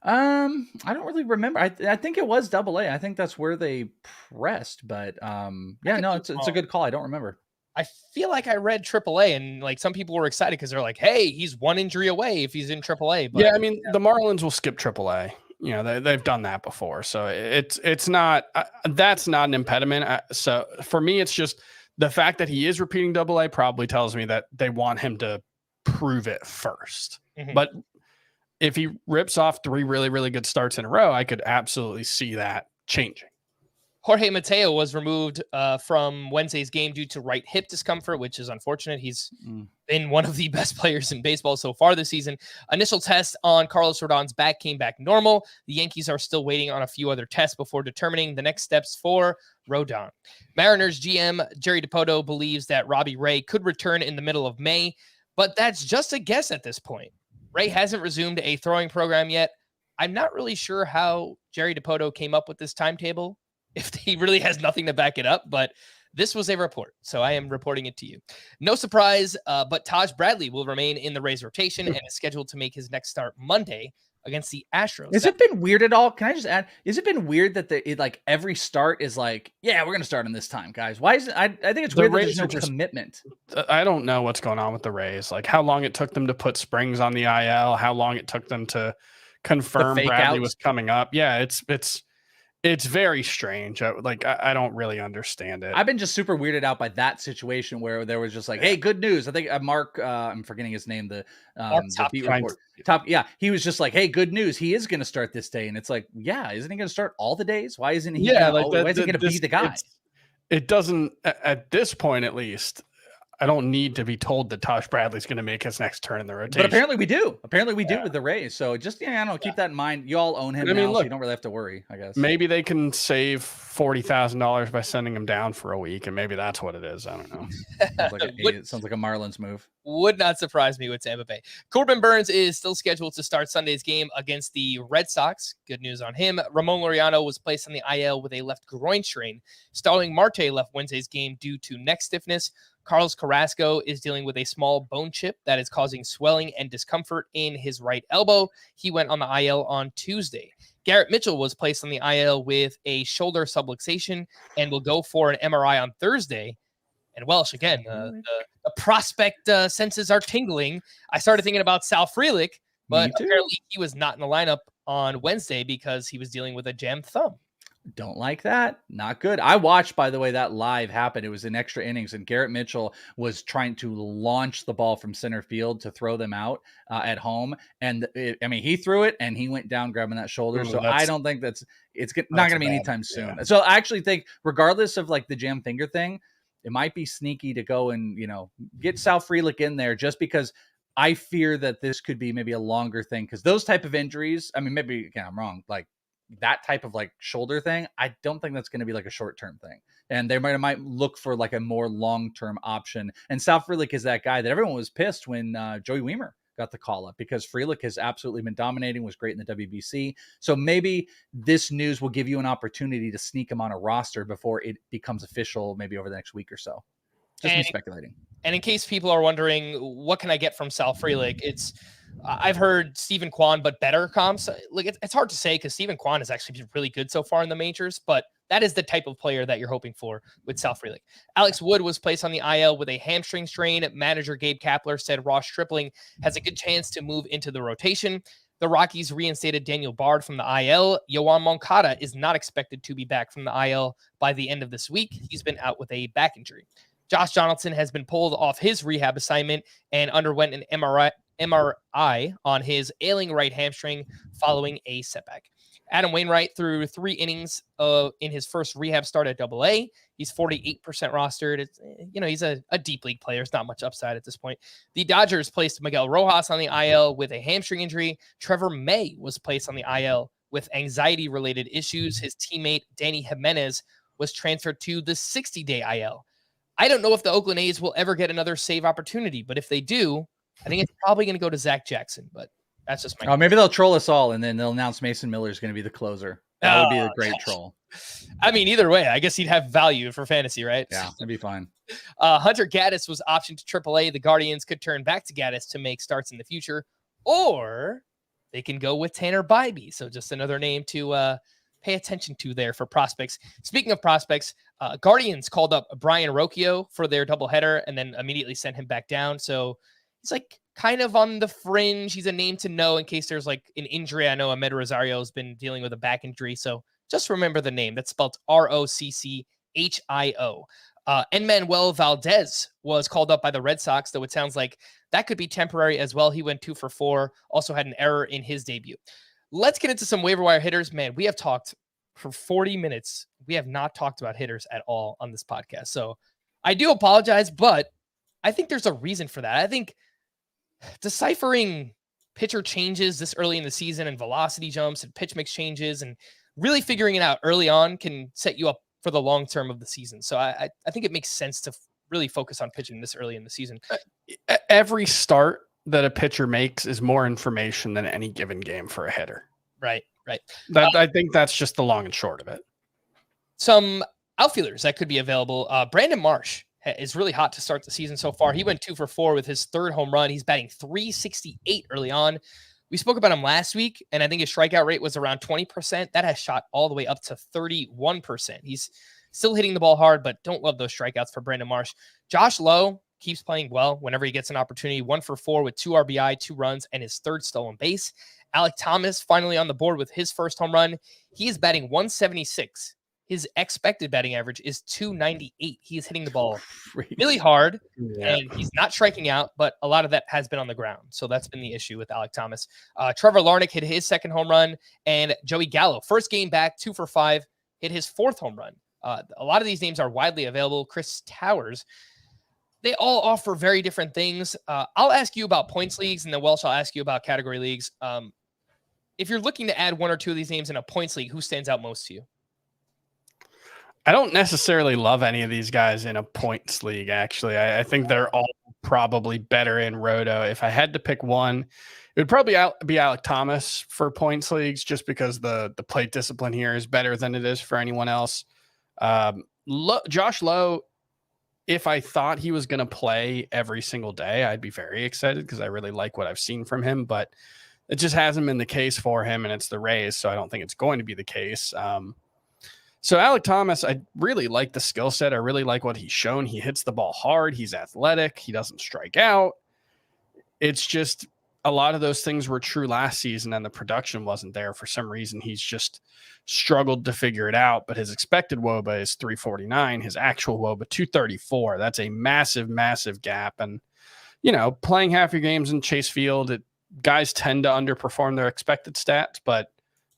I don't really remember. I think it was AA. I think that's where they pressed, but it's a good call. I don't remember. I feel like I read AAA, and like some people were excited because they're like, "Hey, he's 1 injury away if he's in AAA." But, the Marlins will skip AAA. They've done that before, so it's not that's not an impediment. So for me, it's just the fact that he is repeating AA probably tells me that they want him to prove it first. But if he rips off 3 really, really good starts in a row, I could absolutely see that changing. Jorge Mateo was removed from Wednesday's game due to right hip discomfort, which is unfortunate. He's been one of the best players in baseball so far this season. Initial test on Carlos Rodon's back came back normal. The Yankees are still waiting on a few other tests before determining the next steps for Rodon. Mariners GM Jerry Dipoto believes that Robbie Ray could return in the middle of May, but that's just a guess at this point. Ray hasn't resumed a throwing program yet. I'm not really sure how Jerry Dipoto came up with this timetable, if he really has nothing to back it up, but this was a report, so I am reporting it to you. No surprise, but Taj Bradley will remain in the Rays rotation and is scheduled to make his next start Monday against the Astros. Has it been weird at all? Can I just add, has it been weird that every start is like, yeah, we're going to start on this time, guys? Why is it? I think it's weird that there's no commitment. I don't know what's going on with the Rays. Like how long it took them to put Springs on the IL, how long it took them to confirm Bradley was coming up. Yeah, it's very strange. I don't really understand it. I've been just super weirded out by that situation where there was just like, hey, good news. I think Mark, I'm forgetting his name, the beat report. He was just like, hey, good news. He is going to start this day. And it's like, yeah, isn't he going to start all the days? Why isn't he? Why is he going to be the guy? It doesn't, at this point at least, I don't need to be told that Taj Bradley's going to make his next turn in the rotation. But apparently we do. Apparently we do with the Rays. So just, I don't know, keep that in mind. You all own him now, so you don't really have to worry, I guess. Maybe they can save $40,000 by sending him down for a week, and maybe that's what it is. I don't know. It sounds like a Marlins move. Would not surprise me with Tampa Bay. Corbin Burns is still scheduled to start Sunday's game against the Red Sox. Good news on him. Ramon Laureano was placed on the IL with a left groin strain. Starling Marte left Wednesday's game due to neck stiffness. Carlos Carrasco is dealing with a small bone chip that is causing swelling and discomfort in his right elbow. He went on the IL on Tuesday. Garrett Mitchell was placed on the IL with a shoulder subluxation and will go for an MRI on Thursday. And Welsh, again, the prospect senses are tingling. I started thinking about Sal Frelick, but apparently he was not in the lineup on Wednesday because he was dealing with a jammed thumb. Don't like that. Not good. I watched, by the way, that live happen. It was in extra innings, and Garrett Mitchell was trying to launch the ball from center field to throw them out at home. And he threw it, and he went down grabbing that shoulder. So I don't think it's not going to be anytime soon. Yeah. So I actually think, regardless of like the jam finger thing, it might be sneaky to go and get Sal Frelick in there, just because I fear that this could be maybe a longer thing. Because those type of injuries, maybe again I'm wrong, like that type of like shoulder thing, I don't think that's going to be like a short-term thing. And they might look for like a more long-term option. And Sal Frelick is that guy that everyone was pissed when Joey Wiemer got the call up, because Frelick has absolutely been dominating, was great in the WBC. So maybe this news will give you an opportunity to sneak him on a roster before it becomes official, maybe over the next week or so. Just me speculating. And in case people are wondering, what can I get from Sal Frelick? I've heard Stephen Kwan, but better comps. Like it's hard to say because Stephen Kwan has actually been really good so far in the majors, but that is the type of player that you're hoping for with Sal Frelick. Alex Wood was placed on the IL with a hamstring strain. Manager Gabe Kapler said Ross Stripling has a good chance to move into the rotation. The Rockies reinstated Daniel Bard from the IL. Yoan Moncada is not expected to be back from the IL by the end of this week. He's been out with a back injury. Josh Donaldson has been pulled off his rehab assignment and underwent an MRI on his ailing right hamstring following a setback. Adam Wainwright threw 3 innings in his first rehab start at AA. He's 48% rostered. He's a deep league player. It's not much upside at this point. The Dodgers placed Miguel Rojas on the IL with a hamstring injury. Trevor May was placed on the IL with anxiety-related issues. His teammate, Danny Jimenez, was transferred to the 60-day IL. I don't know if the Oakland A's will ever get another save opportunity, but if they do, I think it's probably going to go to Zach Jackson, but that's just my Oh, maybe they'll troll us all, and then they'll announce Mason Miller is going to be the closer. That would be a great troll. I mean, either way, I guess he'd have value for fantasy, right? Yeah, that'd be fine. Hunter Gaddis was optioned to AAA. The Guardians could turn back to Gaddis to make starts in the future, or they can go with Tanner Bybee. So just another name to pay attention to there for prospects. Speaking of prospects, Guardians called up Brian Rocchio for their doubleheader and then immediately sent him back down. So he's like kind of on the fringe. He's a name to know in case there's like an injury. I know Ahmed Rosario has been dealing with a back injury. So just remember the name. That's spelled Rocchio. Manuel Valdez was called up by the Red Sox, though it sounds like that could be temporary as well. He went 2 for 4, also had an error in his debut. Let's get into some waiver wire hitters. Man, we have talked for 40 minutes. We have not talked about hitters at all on this podcast. So I do apologize, but I think there's a reason for that. I think deciphering pitcher changes this early in the season and velocity jumps and pitch mix changes and really figuring it out early on can set you up for the long term of the season. So I think it makes sense to really focus on pitching this early in the season. Every start that a pitcher makes is more information than any given game for a hitter. Right. I think that's just the long and short of it. Some outfielders that could be available. Brandon Marsh is really hot to start the season so far. He went 2 for 4 with his 3rd home run. He's batting .368 early on. We spoke about him last week, and I think his strikeout rate was around 20%. That has shot all the way up to 31%. He's still hitting the ball hard, but don't love those strikeouts for Brandon Marsh. Josh Lowe keeps playing well whenever he gets an opportunity. 1 for 4 with 2 RBI, 2 runs, and his 3rd stolen base. Alec Thomas finally on the board with his 1st home run. He is batting .176. His expected batting average is .298. He is hitting the ball really hard, and he's not striking out, but a lot of that has been on the ground. So that's been the issue with Alec Thomas. Trevor Larnach hit his 2nd home run, and Joey Gallo, 1st game back, 2 for 5, hit his 4th home run. A lot of these names are widely available. Chris Towers, they all offer very different things. I'll ask you about points leagues, and then Welsh, I'll ask you about category leagues. If you're looking to add 1 or 2 of these names in a points league, who stands out most to you? I don't necessarily love any of these guys in a points league, actually. I think they're all probably better in Roto. If I had to pick one, it would probably be Alec Thomas for points leagues, just because the plate discipline here is better than it is for anyone else. Josh Lowe, if I thought he was going to play every single day, I'd be very excited because I really like what I've seen from him, but it just hasn't been the case for him, and it's the Rays, so I don't think it's going to be the case. So Alec Thomas, I really like the skill set. I really like what he's shown. He hits the ball hard. He's athletic. He doesn't strike out. It's just a lot of those things were true last season, and the production wasn't there. For some reason, he's just struggled to figure it out. But his expected WOBA is 349. His actual WOBA 234. That's a massive, massive gap. And, playing half your games in Chase Field, guys tend to underperform their expected stats, but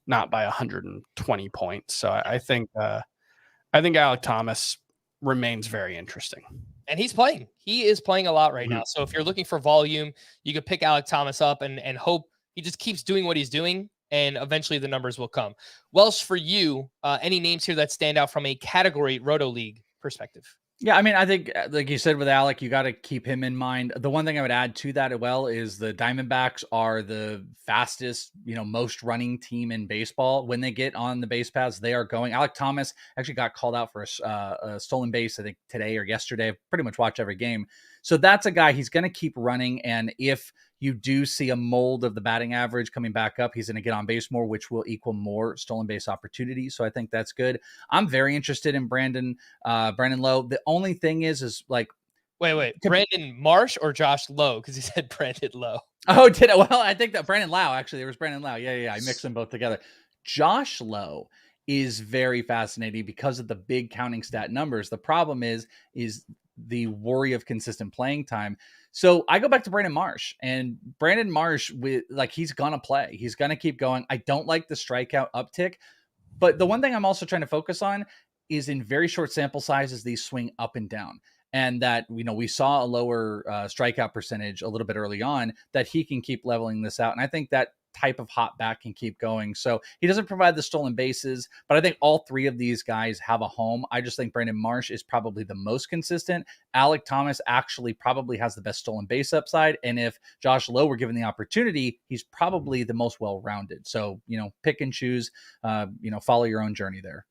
not by 120 points. So I think Alec Thomas remains very interesting. And he's playing. He is playing a lot right now. So if you're looking for volume, you could pick Alec Thomas up and hope he just keeps doing what he's doing, and eventually the numbers will come. Welsh, for you, any names here that stand out from a category Roto League perspective? Yeah, I mean, I think, like you said with Alec, you got to keep him in mind. The one thing I would add to that as well is the Diamondbacks are the fastest, most running team in baseball. When they get on the base paths, they are going. Alec Thomas actually got called out for a stolen base, I think today or yesterday. I've pretty much watched every game. So that's a guy, he's going to keep running. And if you do see a mold of the batting average coming back up, he's going to get on base more, which will equal more stolen base opportunities. So I think that's good. I'm very interested in Brandon Lowe. The only thing is like, wait, Brandon Marsh or Josh Lowe? Because he said Brandon Lowe. Oh, did it? Well, I think that Brandon Lau, actually, there was Brandon Lau. Yeah. I mixed them both together. Josh Lowe is very fascinating because of the big counting stat numbers. The problem is the worry of consistent playing time. So I go back to Brandon Marsh, and Brandon Marsh, he's going to play. He's going to keep going. I don't like the strikeout uptick, but the one thing I'm also trying to focus on is in very short sample sizes, these swing up and down. And that, we saw a lower strikeout percentage a little bit early on, that he can keep leveling this out. And I think that type of hot bat can keep going. So he doesn't provide the stolen bases, but I think all three of these guys have a home. I just think Brandon Marsh is probably the most consistent. Alec Thomas actually probably has the best stolen base upside. And if Josh Lowe were given the opportunity, he's probably the most well-rounded. So, pick and choose, follow your own journey there.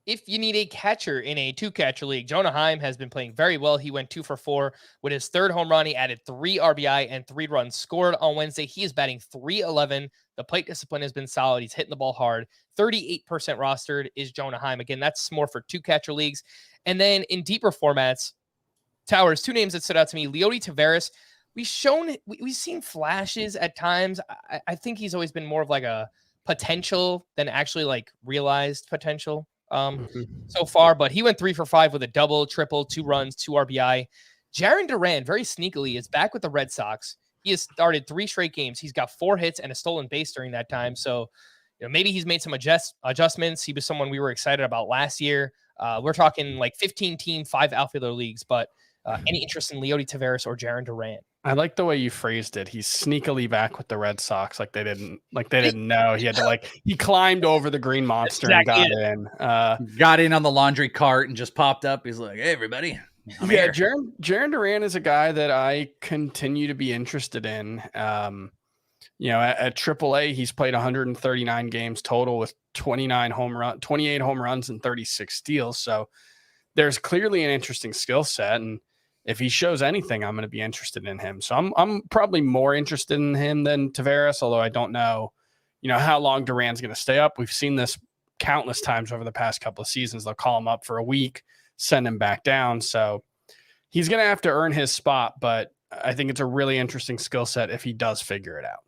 If you need a catcher in a 2-catcher league, Jonah Heim has been playing very well. He went 2 for 4 with his third home run. He added 3 RBI and 3 runs scored on Wednesday. He is batting .311. The plate discipline has been solid. He's hitting the ball hard. 38% rostered is Jonah Heim. Again, that's more for 2-catcher leagues. And then in deeper formats, Towers, 2 names that stood out to me. Leody Taveras. We've seen flashes at times. I think he's always been more of like a potential than actually like realized potential. So far, but he went 3 for 5 with a double, triple, 2 runs, 2 RBI. Jarren Duran, very sneakily, is back with the Red Sox. He has started 3 straight games. He's got 4 hits and a stolen base during that time. So, maybe he's made some adjustments. He was someone we were excited about last year. We're talking like 15-team, 5 outfielder leagues, but any interest in Leody Taveras or Jarren Duran? I like the way you phrased it. He's sneakily back with the Red Sox, like they didn't know. He had to he climbed over the green monster and got in. Got in on the laundry cart and just popped up. He's like, "Hey, everybody." Jarren Duran is a guy that I continue to be interested in. At AAA, he's played 139 games total with 28 home runs and 36 steals. So there's clearly an interesting skill set, and if he shows anything, I'm going to be interested in him. So I'm probably more interested in him than Taveras, although I don't know, how long Duran's going to stay up. We've seen this countless times over the past couple of seasons. They'll call him up for a week, send him back down. So he's going to have to earn his spot, but I think it's a really interesting skill set if he does figure it out.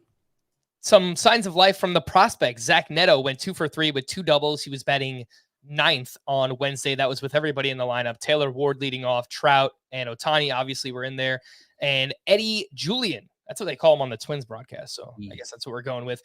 Some signs of life from the prospect. Zach Neto went 2 for 3 with 2 doubles. He was batting 9th on Wednesday. That was with everybody in the lineup. Taylor Ward leading off. Trout and Ohtani obviously were in there. And Eddie Julian, that's what they call him on the Twins broadcast. So I guess that's what we're going with.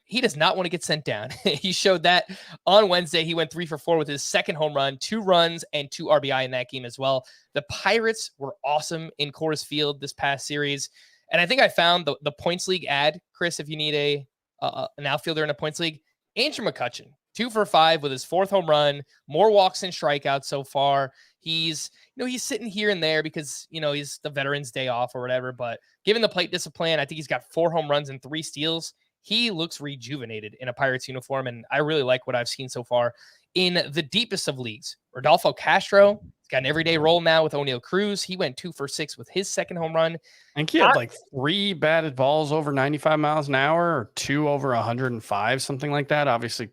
He does not want to get sent down. He showed that on Wednesday. He went 3 for 4 with his second home run, 2 runs and 2 RBI in that game as well. The Pirates were awesome in Coors Field this past series. And I think I found the points league ad, Chris, if you need an outfielder in a points league. Andrew McCutchen, 2 for 5 with his 4th home run, more walks and strikeouts so far. He's sitting here and there because, he's the Veterans Day off or whatever, but given the plate discipline, I think he's got 4 home runs and 3 steals. He looks rejuvenated in a Pirates uniform, and I really like what I've seen so far in the deepest of leagues. Rodolfo Castro, he's got an everyday role now with O'Neal Cruz. He went 2 for 6 with his second home run. I think he had 3 batted balls over 95 miles an hour or 2 over 105, something like that. Obviously,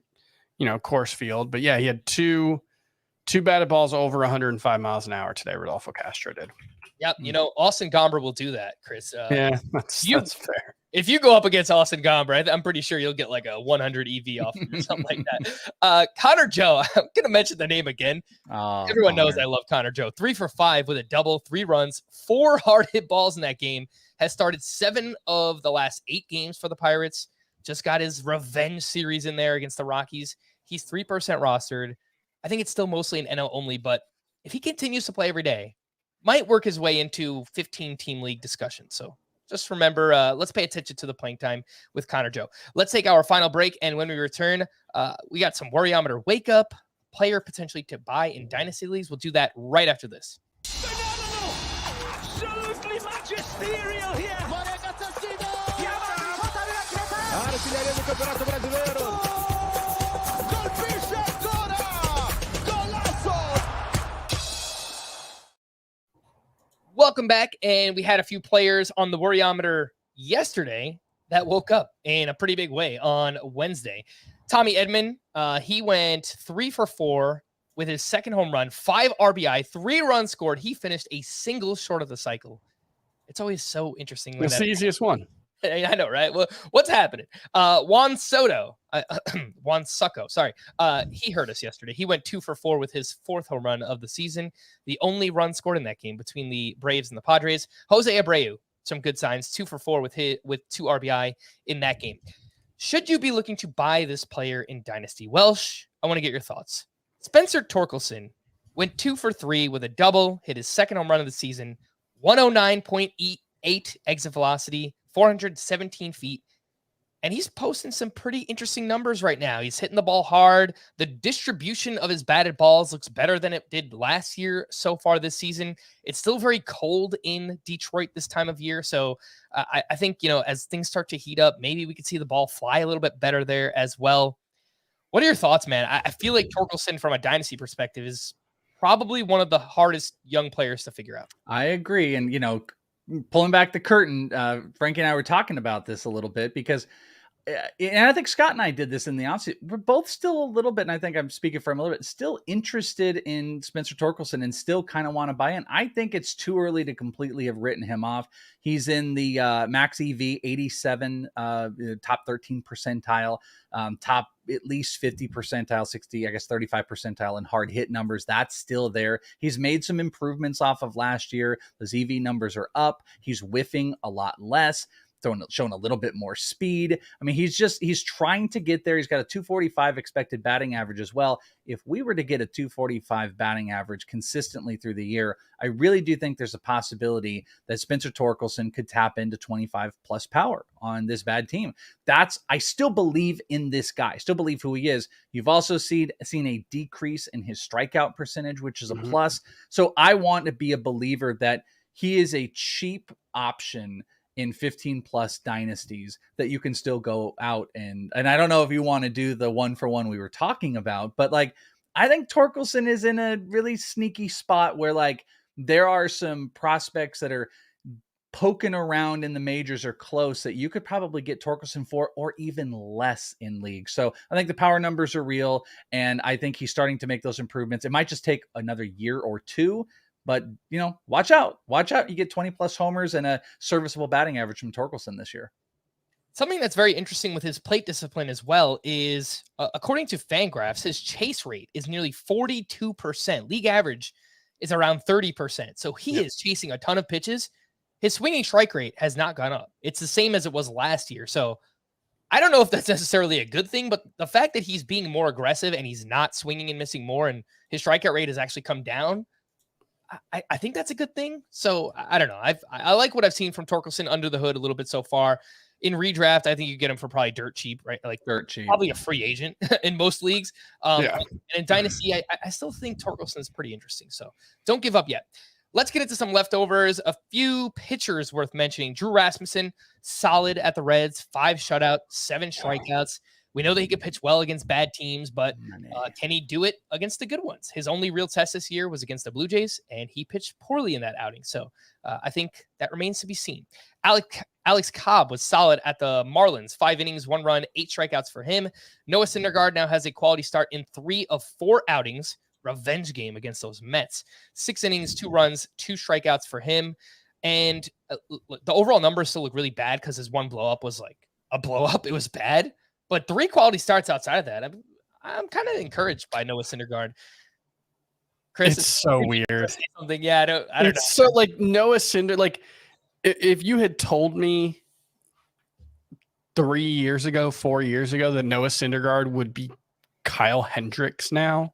Coors Field. But yeah, he had two batted balls over 105 miles an hour today. Rodolfo Castro did. Yep. Austin Gomber will do that, Chris. Yeah, that's fair. If you go up against Austin Gomber, I'm pretty sure you'll get like a 100 EV off or something like that. Connor Joe, I'm going to mention the name again. Everyone knows I love Connor Joe. 3 for 5 with a double, 3 runs, 4 hard hit balls in that game. Has started 7 of the last 8 games for the Pirates. Just got his revenge series in there against the Rockies. He's 3% rostered. I think it's still mostly an NL only, but if he continues to play every day, might work his way into 15-team league discussion. So just remember, let's pay attention to the playing time with Connor Joe. Let's take our final break, and when we return, we got some Worryometer Wake Up, player potentially to buy in dynasty leagues. We'll do that right after this. Absolutely magisterial here. Artigliaria del campionato brasileiro. Colpisce ancora. Golazo. Welcome back, and we had a few players on the worryometer yesterday that woke up in a pretty big way on Wednesday. Tommy Edman, he went 3 for 4 with his second home run, 5 RBI, 3 runs scored. He finished a single short of the cycle. It's always so interesting. It's the easiest one. I know, right? Well, what's happening? Juan Succo, sorry. He hurt us yesterday. He went 2 for 4 with his 4th home run of the season. The only run scored in that game between the Braves and the Padres. Jose Abreu, some good signs, 2 for 4 with 2 RBI in that game. Should you be looking to buy this player in Dynasty? Welsh, I want to get your thoughts. Spencer Torkelson went 2 for 3 with a double, hit his second home run of the season, 109.8 exit velocity, 417 feet. And he's posting some pretty interesting numbers right now. He's hitting the ball hard. The distribution of his batted balls looks better than it did last year so far this season. It's still very cold in Detroit this time of year. So I think, as things start to heat up, maybe we could see the ball fly a little bit better there as well. What are your thoughts, man? I feel like Torkelson, from a dynasty perspective, is probably one of the hardest young players to figure out. I agree. And, pulling back the curtain, Frankie and I were talking about this a little bit because, and I think Scott and I did this in the offseason. We're both still a little bit, and I think I'm speaking for him a little bit, still interested in Spencer Torkelson and still kind of want to buy in. I think it's too early to completely have written him off. He's in the max EV 87, top 13 percentile, top at least 50 percentile, 60, 35 percentile in hard hit numbers. That's still there. He's made some improvements off of last year. Those EV numbers are up. He's whiffing a lot less, showing a little bit more speed. I mean, he's trying to get there. He's got a 245 expected batting average as well. If we were to get a 245 batting average consistently through the year, I really do think there's a possibility that Spencer Torkelson could tap into 25 plus power on this bad team. I still believe in this guy. I still believe who he is. You've also seen a decrease in his strikeout percentage, which is a plus. So I want to be a believer that he is a cheap option in 15 plus dynasties that you can still go out and I don't know if you want to do the 1-for-1 we were talking about, but I think Torkelson is in a really sneaky spot where there are some prospects that are poking around in the majors or close that you could probably get Torkelson for or even less in leagues. So I think the power numbers are real, and I think he's starting to make those improvements. It might just take another year or two, but, watch out. Watch out. You get 20 plus homers and a serviceable batting average from Torkelson this year. Something that's very interesting with his plate discipline as well is, according to Fangraphs, his chase rate is nearly 42%. League average is around 30%. So he is chasing a ton of pitches. His swinging strike rate has not gone up. It's the same as it was last year. So I don't know if that's necessarily a good thing, but the fact that he's being more aggressive and he's not swinging and missing more and his strikeout rate has actually come down, I think that's a good thing. So I don't know. I like what I've seen from Torkelson under the hood a little bit so far. In redraft, I think you get him for probably dirt cheap, right? Dirt cheap. Probably a free agent in most leagues. And in Dynasty, I still think Torkelson is pretty interesting. So don't give up yet. Let's get into some leftovers. A few pitchers worth mentioning. Drew Rasmussen, solid at the Reds, 5 shutouts, 7 strikeouts. We know that he can pitch well against bad teams, but can he do it against the good ones? His only real test this year was against the Blue Jays, and he pitched poorly in that outing. So I think that remains to be seen. Alex Cobb was solid at the Marlins, 5 innings, 1 run, 8 strikeouts for him. Noah Syndergaard now has a quality start in 3 of 4 outings. Revenge game against those Mets. 6 innings, 2 runs, 2 strikeouts for him. And the overall numbers still look really bad because his one blow up was like a blow up. It was bad. But 3 quality starts outside of that, I'm kind of encouraged by Noah Syndergaard. Chris, it's so weird. Something, yeah, I don't know. So Noah Syndergaard, if you had told me 3 years ago, 4 years ago that Noah Syndergaard would be Kyle Hendricks now,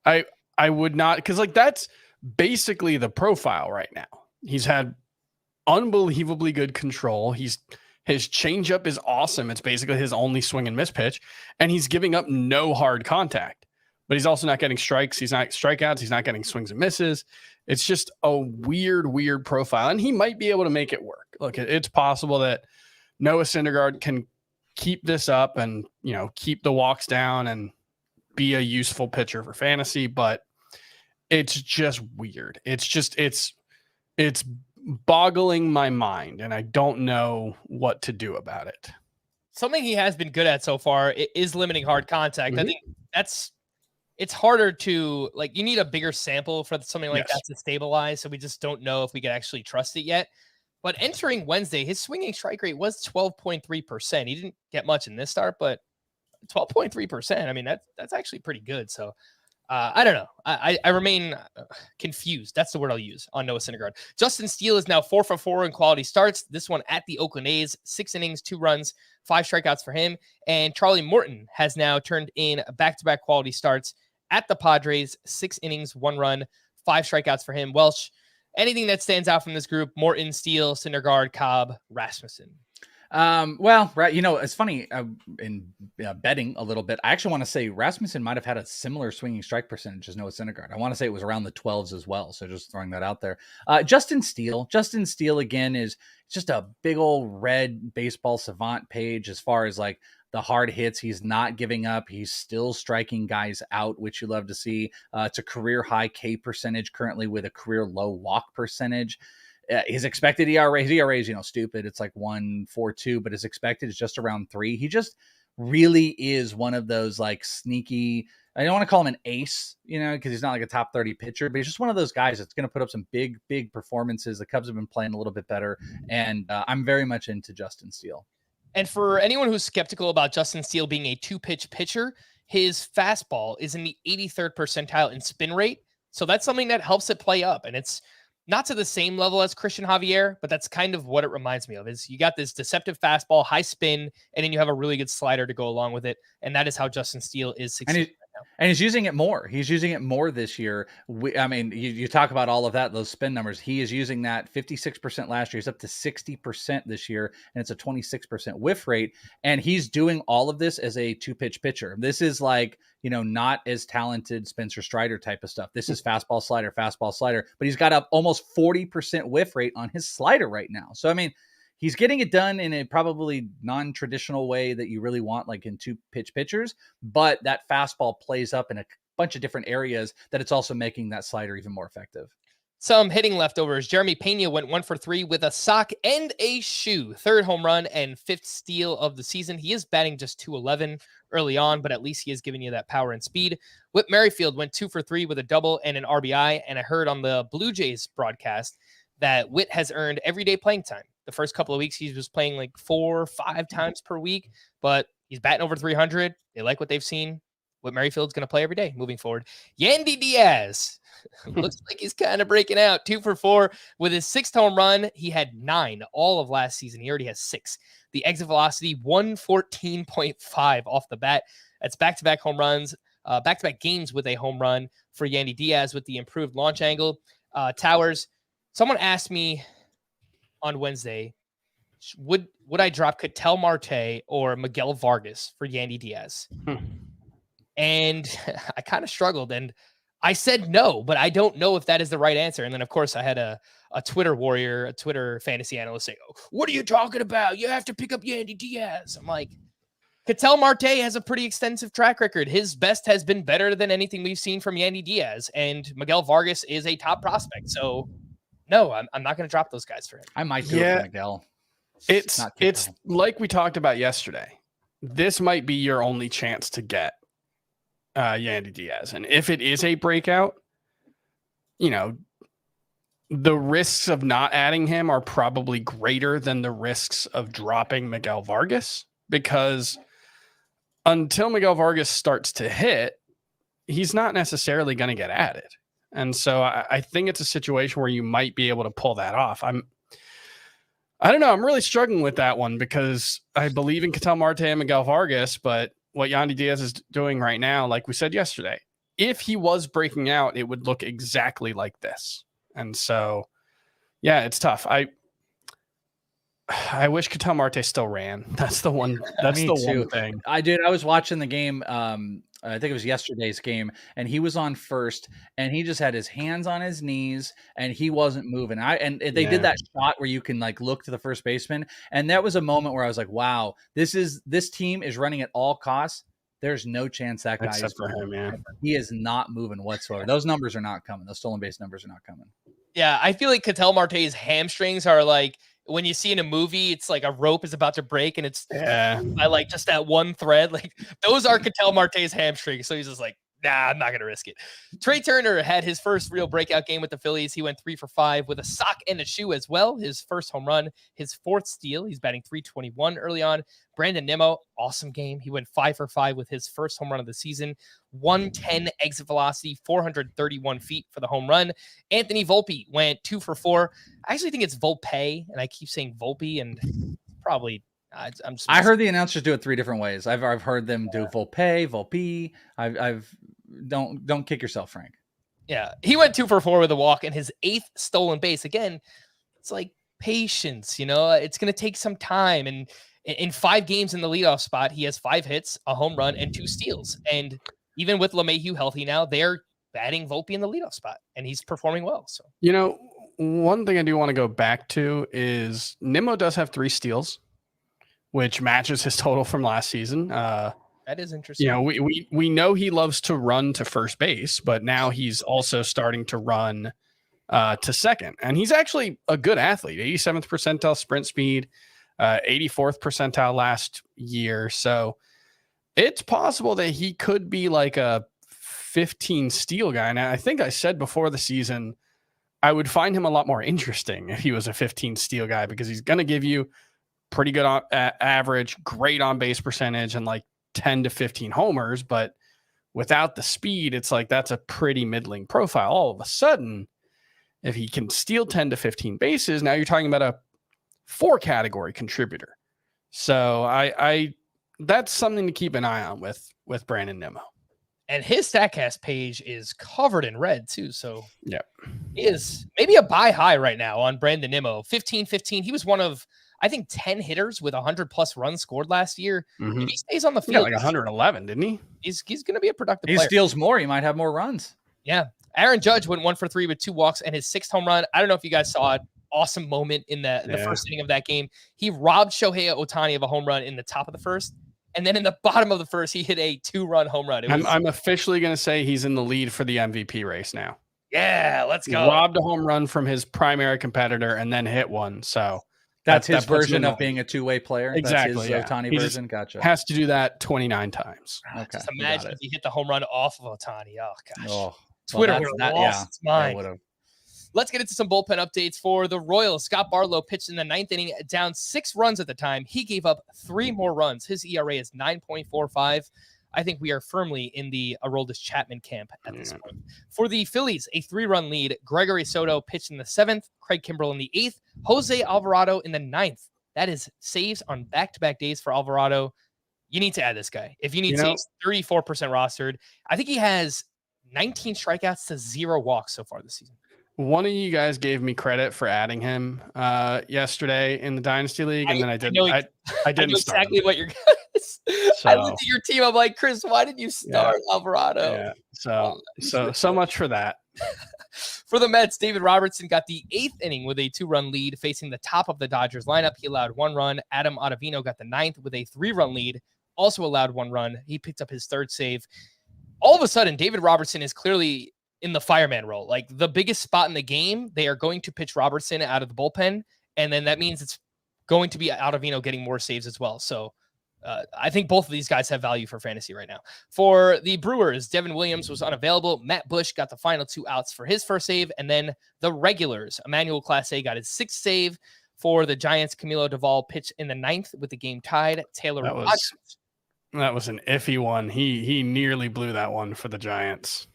I would not, because that's basically the profile right now. He's had unbelievably good control. His changeup is awesome. It's basically his only swing and miss pitch, and he's giving up no hard contact. but he's also not getting strikes. He's not strikeouts. He's not getting swings and misses. It's just a weird profile, and he might be able to make it work. Look, it's possible that Noah Syndergaard can keep this up and, keep the walks down and be a useful pitcher for fantasy, but it's just weird. It's boggling my mind, and I don't know what to do about it. Something he has been good at so far is limiting hard contact. I think it's harder to, like, you need a bigger sample for something like that to stabilize. So we just don't know if we can actually trust it yet. But entering Wednesday, his swinging strike rate was 12.3%. He didn't get much in this start, but 12.3%. I mean, that's actually pretty good. So I don't know. I remain confused. That's the word I'll use on Noah Syndergaard. Justin Steele is now 4 for 4 in quality starts. This one at the Oakland A's, 6 innings, 2 runs, 5 strikeouts for him. And Charlie Morton has now turned in back-to-back quality starts at the Padres, 6 innings, 1 run, 5 strikeouts for him. Welsh, anything that stands out from this group? Morton, Steele, Syndergaard, Cobb, Rasmussen. Well, right. It's funny in betting a little bit. I actually want to say Rasmussen might have had a similar swinging strike percentage as Noah Syndergaard. I want to say it was around the 12s as well. So just throwing that out there. Justin Steele again is just a big old red baseball savant page as far as like the hard hits. He's not giving up. He's still striking guys out, which you love to see. It's a career high K percentage currently with a career low walk percentage. His expected ERA, his ERA is, stupid. It's like 1.42, but his expected is just around 3. He just really is one of those like sneaky, I don't want to call him an ace, because he's not like a top 30 pitcher, but he's just one of those guys that's going to put up some big performances. The Cubs have been playing a little bit better, and I'm very much into Justin Steele. And for anyone who's skeptical about Justin Steele being a 2-pitch pitcher, his fastball is in the 83rd percentile in spin rate. So that's something that helps it play up. And it's not to the same level as Christian Javier, but that's kind of what it reminds me of. Is you got this deceptive fastball, high spin, and then you have a really good slider to go along with it. And that is how Justin Steele is succeeding. And he's using it more. He's using it more this year. You talk about all of that, those spin numbers. He is using that 56% last year. He's up to 60% this year, and it's a 26% whiff rate. And he's doing all of this as a 2-pitch pitcher. This is like, not as talented Spencer Strider type of stuff. This is fastball, slider, but he's got up almost 40% whiff rate on his slider right now. So, he's getting it done in a probably non-traditional way that you really want, like in 2-pitch pitchers, but that fastball plays up in a bunch of different areas that it's also making that slider even more effective. Some hitting leftovers. Jeremy Pena went 1 for 3 with a sock and a shoe. 3rd home run and 5th steal of the season. He is batting just .211 early on, but at least he is giving you that power and speed. Whit Merrifield went 2 for 3 with a double and an RBI, and I heard on the Blue Jays broadcast that Whit has earned everyday playing time. The first couple of weeks, he was playing like 4 or 5 times per week, but he's batting over 300. They like what they've seen. Whit Merrifield's going to play every day moving forward. Yandy Diaz looks like he's kind of breaking out. 2 for 4 with his 6th home run. He had 9 all of last season. He already has 6. The exit velocity, 114.5 off the bat. That's back-to-back home runs, back-to-back games with a home run for Yandy Diaz with the improved launch angle. Towers, someone asked me on Wednesday, would I drop Ketel Marte or Miguel Vargas for Yandy Diaz? And I kind of struggled, and I said no, but I don't know if that is the right answer. And then, of course, I had a Twitter warrior, a Twitter fantasy analyst say, "Oh, what are you talking about? You have to pick up Yandy Diaz." I'm like, Ketel Marte has a pretty extensive track record. His best has been better than anything we've seen from Yandy Diaz, and Miguel Vargas is a top prospect. So, no, I'm not going to drop those guys for him. I might do it for Miguel. It's like we talked about yesterday. This might be your only chance to get Yandy Diaz. And if it is a breakout, the risks of not adding him are probably greater than the risks of dropping Miguel Vargas, because until Miguel Vargas starts to hit, he's not necessarily going to get added. And so I think it's a situation where you might be able to pull that off. I don't know. I'm really struggling with that one because I believe in Ketel Marte and Miguel Vargas, but what Yandy Diaz is doing right now, like we said yesterday, if he was breaking out, it would look exactly like this. And so, yeah, it's tough. I wish Ketel Marte still ran. That's the one. That's the one thing. I was watching the game I think it was yesterday's game, and he was on first, and he just had his hands on his knees, and he wasn't moving. They did that shot where you can like look to the first baseman, and that was a moment where I was like, "Wow, this team is running at all costs. There's no chance that guy Except is for him, yeah. He is not moving whatsoever. Those numbers are not coming. Those stolen base numbers are not coming." Yeah, I feel like Ketel Marte's hamstrings are like when you see in a movie, it's like a rope is about to break and it's by like just that one thread. Like those are Ketel Marte's hamstrings. So he's just like, nah, I'm not going to risk it. Trey Turner had his first real breakout game with the Phillies. He went 3 for 5 with a sock and a shoe as well. His first home run, his 4th steal. He's batting .321 early on. Brandon Nimmo, awesome game. He went 5 for 5 with his first home run of the season. 110 exit velocity, 431 feet for the home run. Anthony Volpe went 2 for 4. I actually think it's Volpe, and I keep saying Volpe, and probably I heard the announcers do it 3 different ways. I've heard them do Volpe. Don't kick yourself, Frank. Yeah, he went 2 for 4 with a walk and his 8th stolen base. Again, it's like patience, you know, it's going to take some time. And in 5 games in the leadoff spot, he has 5 hits, a home run, and 2 steals. And even with LeMahieu healthy now, they're batting Volpe in the leadoff spot, and he's performing well. So, you know, one thing I do want to go back to is Nimmo does have 3 steals, which matches his total from last season. That is interesting. You know, we know he loves to run to first base, but now he's also starting to run to second. And he's actually a good athlete, 87th percentile sprint speed, 84th percentile last year. So it's possible that he could be like a 15 steal guy. And I think I said before the season, I would find him a lot more interesting if he was a 15 steal guy, because he's going to give you pretty good average, great on base percentage, and like 10 to 15 homers. But without the speed, it's like that's a pretty middling profile. All of a sudden, if he can steal 10 to 15 bases, now you're talking about a 4 category contributor. So I that's something to keep an eye on with Brandon Nimmo. And his StatCast page is covered in red too. So yeah, he is maybe a buy high right now on Brandon Nimmo. 15-15. He was one of, I think, 10 hitters with 100+ runs scored last year. Mm-hmm. If he stays on the field, like 111, didn't he? He's going to be a productive player. player. He steals more. He might have more runs. Yeah. Aaron Judge went 1 for 3 with 2 walks and his 6th home run. I don't know if you guys saw it. Awesome moment in the first inning of that game. He robbed Shohei Ohtani of a home run in the top of the first. And then in the bottom of the first, he hit a 2-run home run. I'm officially going to say he's in the lead for the MVP race now. Yeah, let's go. He robbed a home run from his primary competitor and then hit one. So that's his version of being a two-way player. Exactly. That's his Ohtani version. Gotcha. Has to do that 29 times. Okay. Just imagine if he hit the home run off of Ohtani. Oh, gosh. Oh, Twitter would have lost its mind. Let's get into some bullpen updates for the Royals. Scott Barlow pitched in the 9th inning, down 6 runs at the time. He gave up 3 more runs. His ERA is 9.45. I think we are firmly in the Aroldis Chapman camp at this point. For the Phillies, a 3-run lead. Gregory Soto pitched in the 7th, Craig Kimbrell in the 8th, Jose Alvarado in the 9th. That is saves on back-to-back days for Alvarado. You need to add this guy. If you need to, he's 34% rostered. I think he has 19 strikeouts to 0 walks so far this season. One of you guys gave me credit for adding him yesterday in the Dynasty League, and then I didn't. I didn't start exactly him. what you're going. I looked at your team. I'm like, Chris, why did you start Alvarado? Yeah. So much for that. For the Mets, David Robertson got the 8th inning with a 2-run lead facing the top of the Dodgers lineup. He allowed 1 run. Adam Ottavino got the 9th with a 3-run lead, also allowed 1 run. He picked up his 3rd save. All of a sudden, David Robertson is clearly in the fireman role. Like the biggest spot in the game, they are going to pitch Robertson out of the bullpen. And then that means it's going to be Ottavino getting more saves as well. So I think both of these guys have value for fantasy right now. For the Brewers, Devin Williams was unavailable. Matt Bush got the final 2 outs for his first save. And then the regulars, Emmanuel Clase got his 6th save. For the Giants, Camilo Doval pitched in the 9th with the game tied. That was an iffy one. He nearly blew that one for the Giants.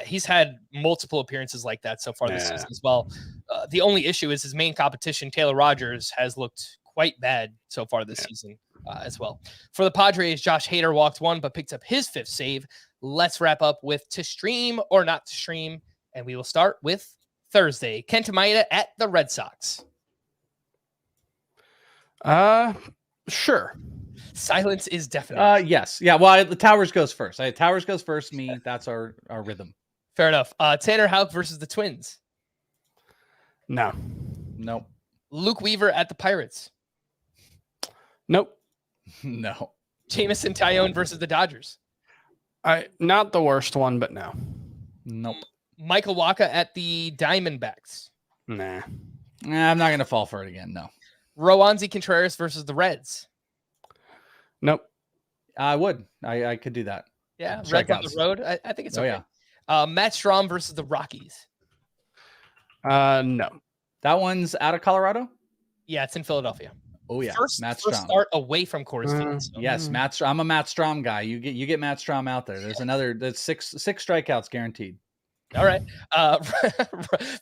He's had multiple appearances like that so far this season as well. The only issue is his main competition, Taylor Rogers, has looked quite bad so far this season as well. For the Padres, Josh Hader walked 1, but picked up his 5th save. Let's wrap up with to stream or not to stream, and we will start with Thursday. Kenta Maeda at the Red Sox. Sure. Silence is definite. Yes. Yeah. Well, the Towers goes first. Towers goes first. Me. That's our rhythm. Fair enough. Tanner Houck versus the Twins. No. Nope. Luke Weaver at the Pirates. Nope. No. Jameson Tyone versus the Dodgers. Not the worst one, but no. Nope. Michael Wacha at the Diamondbacks. Nah. I'm not gonna fall for it again. No. Roansy Contreras versus the Reds. Nope. I would. I could do that. Yeah, Reds on the Strikeouts. road. I think it's Oh okay. yeah. Matt Strahm versus the Rockies. No. That one's out of Colorado. Yeah, it's in Philadelphia. Oh yeah. First Matt Strahm. start away from Coors Field. So. Yes, Matt. I'm a Matt Strahm guy. You get Matt Strahm out there. There's six strikeouts guaranteed. All right.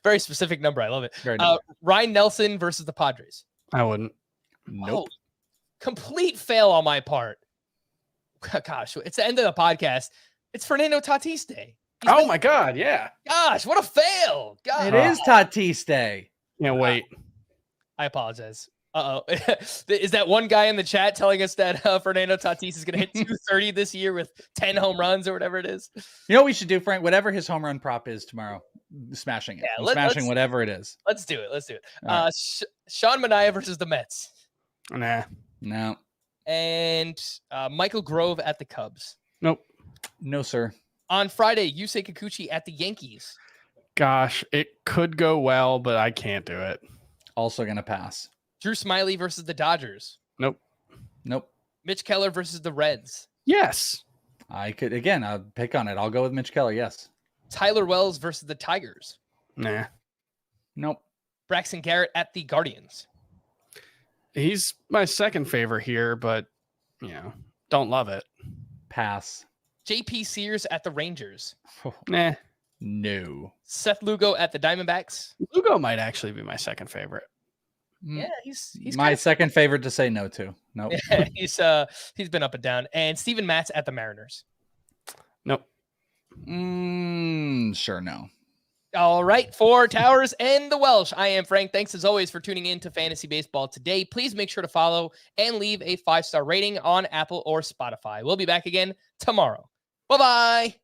Very specific number. I love it. Very nice. Ryan Nelson versus the Padres. I wouldn't. Nope. Oh, complete fail on my part. Gosh, it's the end of the podcast. It's Fernando Tatis Day. My God. Yeah. Gosh, what a fail. God. It is Tatis Day. Can't wait. I apologize. Is that one guy in the chat telling us that Fernando Tatis is going to hit 230 this year with 10 home runs or whatever it is? You know what we should do, Frank? Whatever his home run prop is tomorrow, smashing it. Yeah, Smashing whatever it is. Let's do it. Let's do it. All right. Sean Manaea versus the Mets. Nah. No. And Michael Grove at the Cubs. Nope. No, sir. On Friday, Yusei Kikuchi at the Yankees. Gosh, it could go well, but I can't do it. Also gonna pass. Drew Smyly versus the Dodgers. Nope. Nope. Mitch Keller versus the Reds. Yes. I could again. I'll pick on it. I'll go with Mitch Keller. Yes. Tyler Wells versus the Tigers. Nah. Nope. Braxton Garrett at the Guardians. He's my second favorite here, but don't love it. Pass. JP Sears at the Rangers. Nah. No. Seth Lugo at the Diamondbacks. Lugo might actually be my second favorite. Yeah, he's my second favorite to say no to. Nope. Yeah, he's been up and down. And Steven Matz at the Mariners. Nope. Sure, no. All right, for Towers and the Welsh, I am Frank. Thanks as always for tuning in to Fantasy Baseball today. Please make sure to follow and leave a 5-star rating on Apple or Spotify. We'll be back again tomorrow. Bye-bye.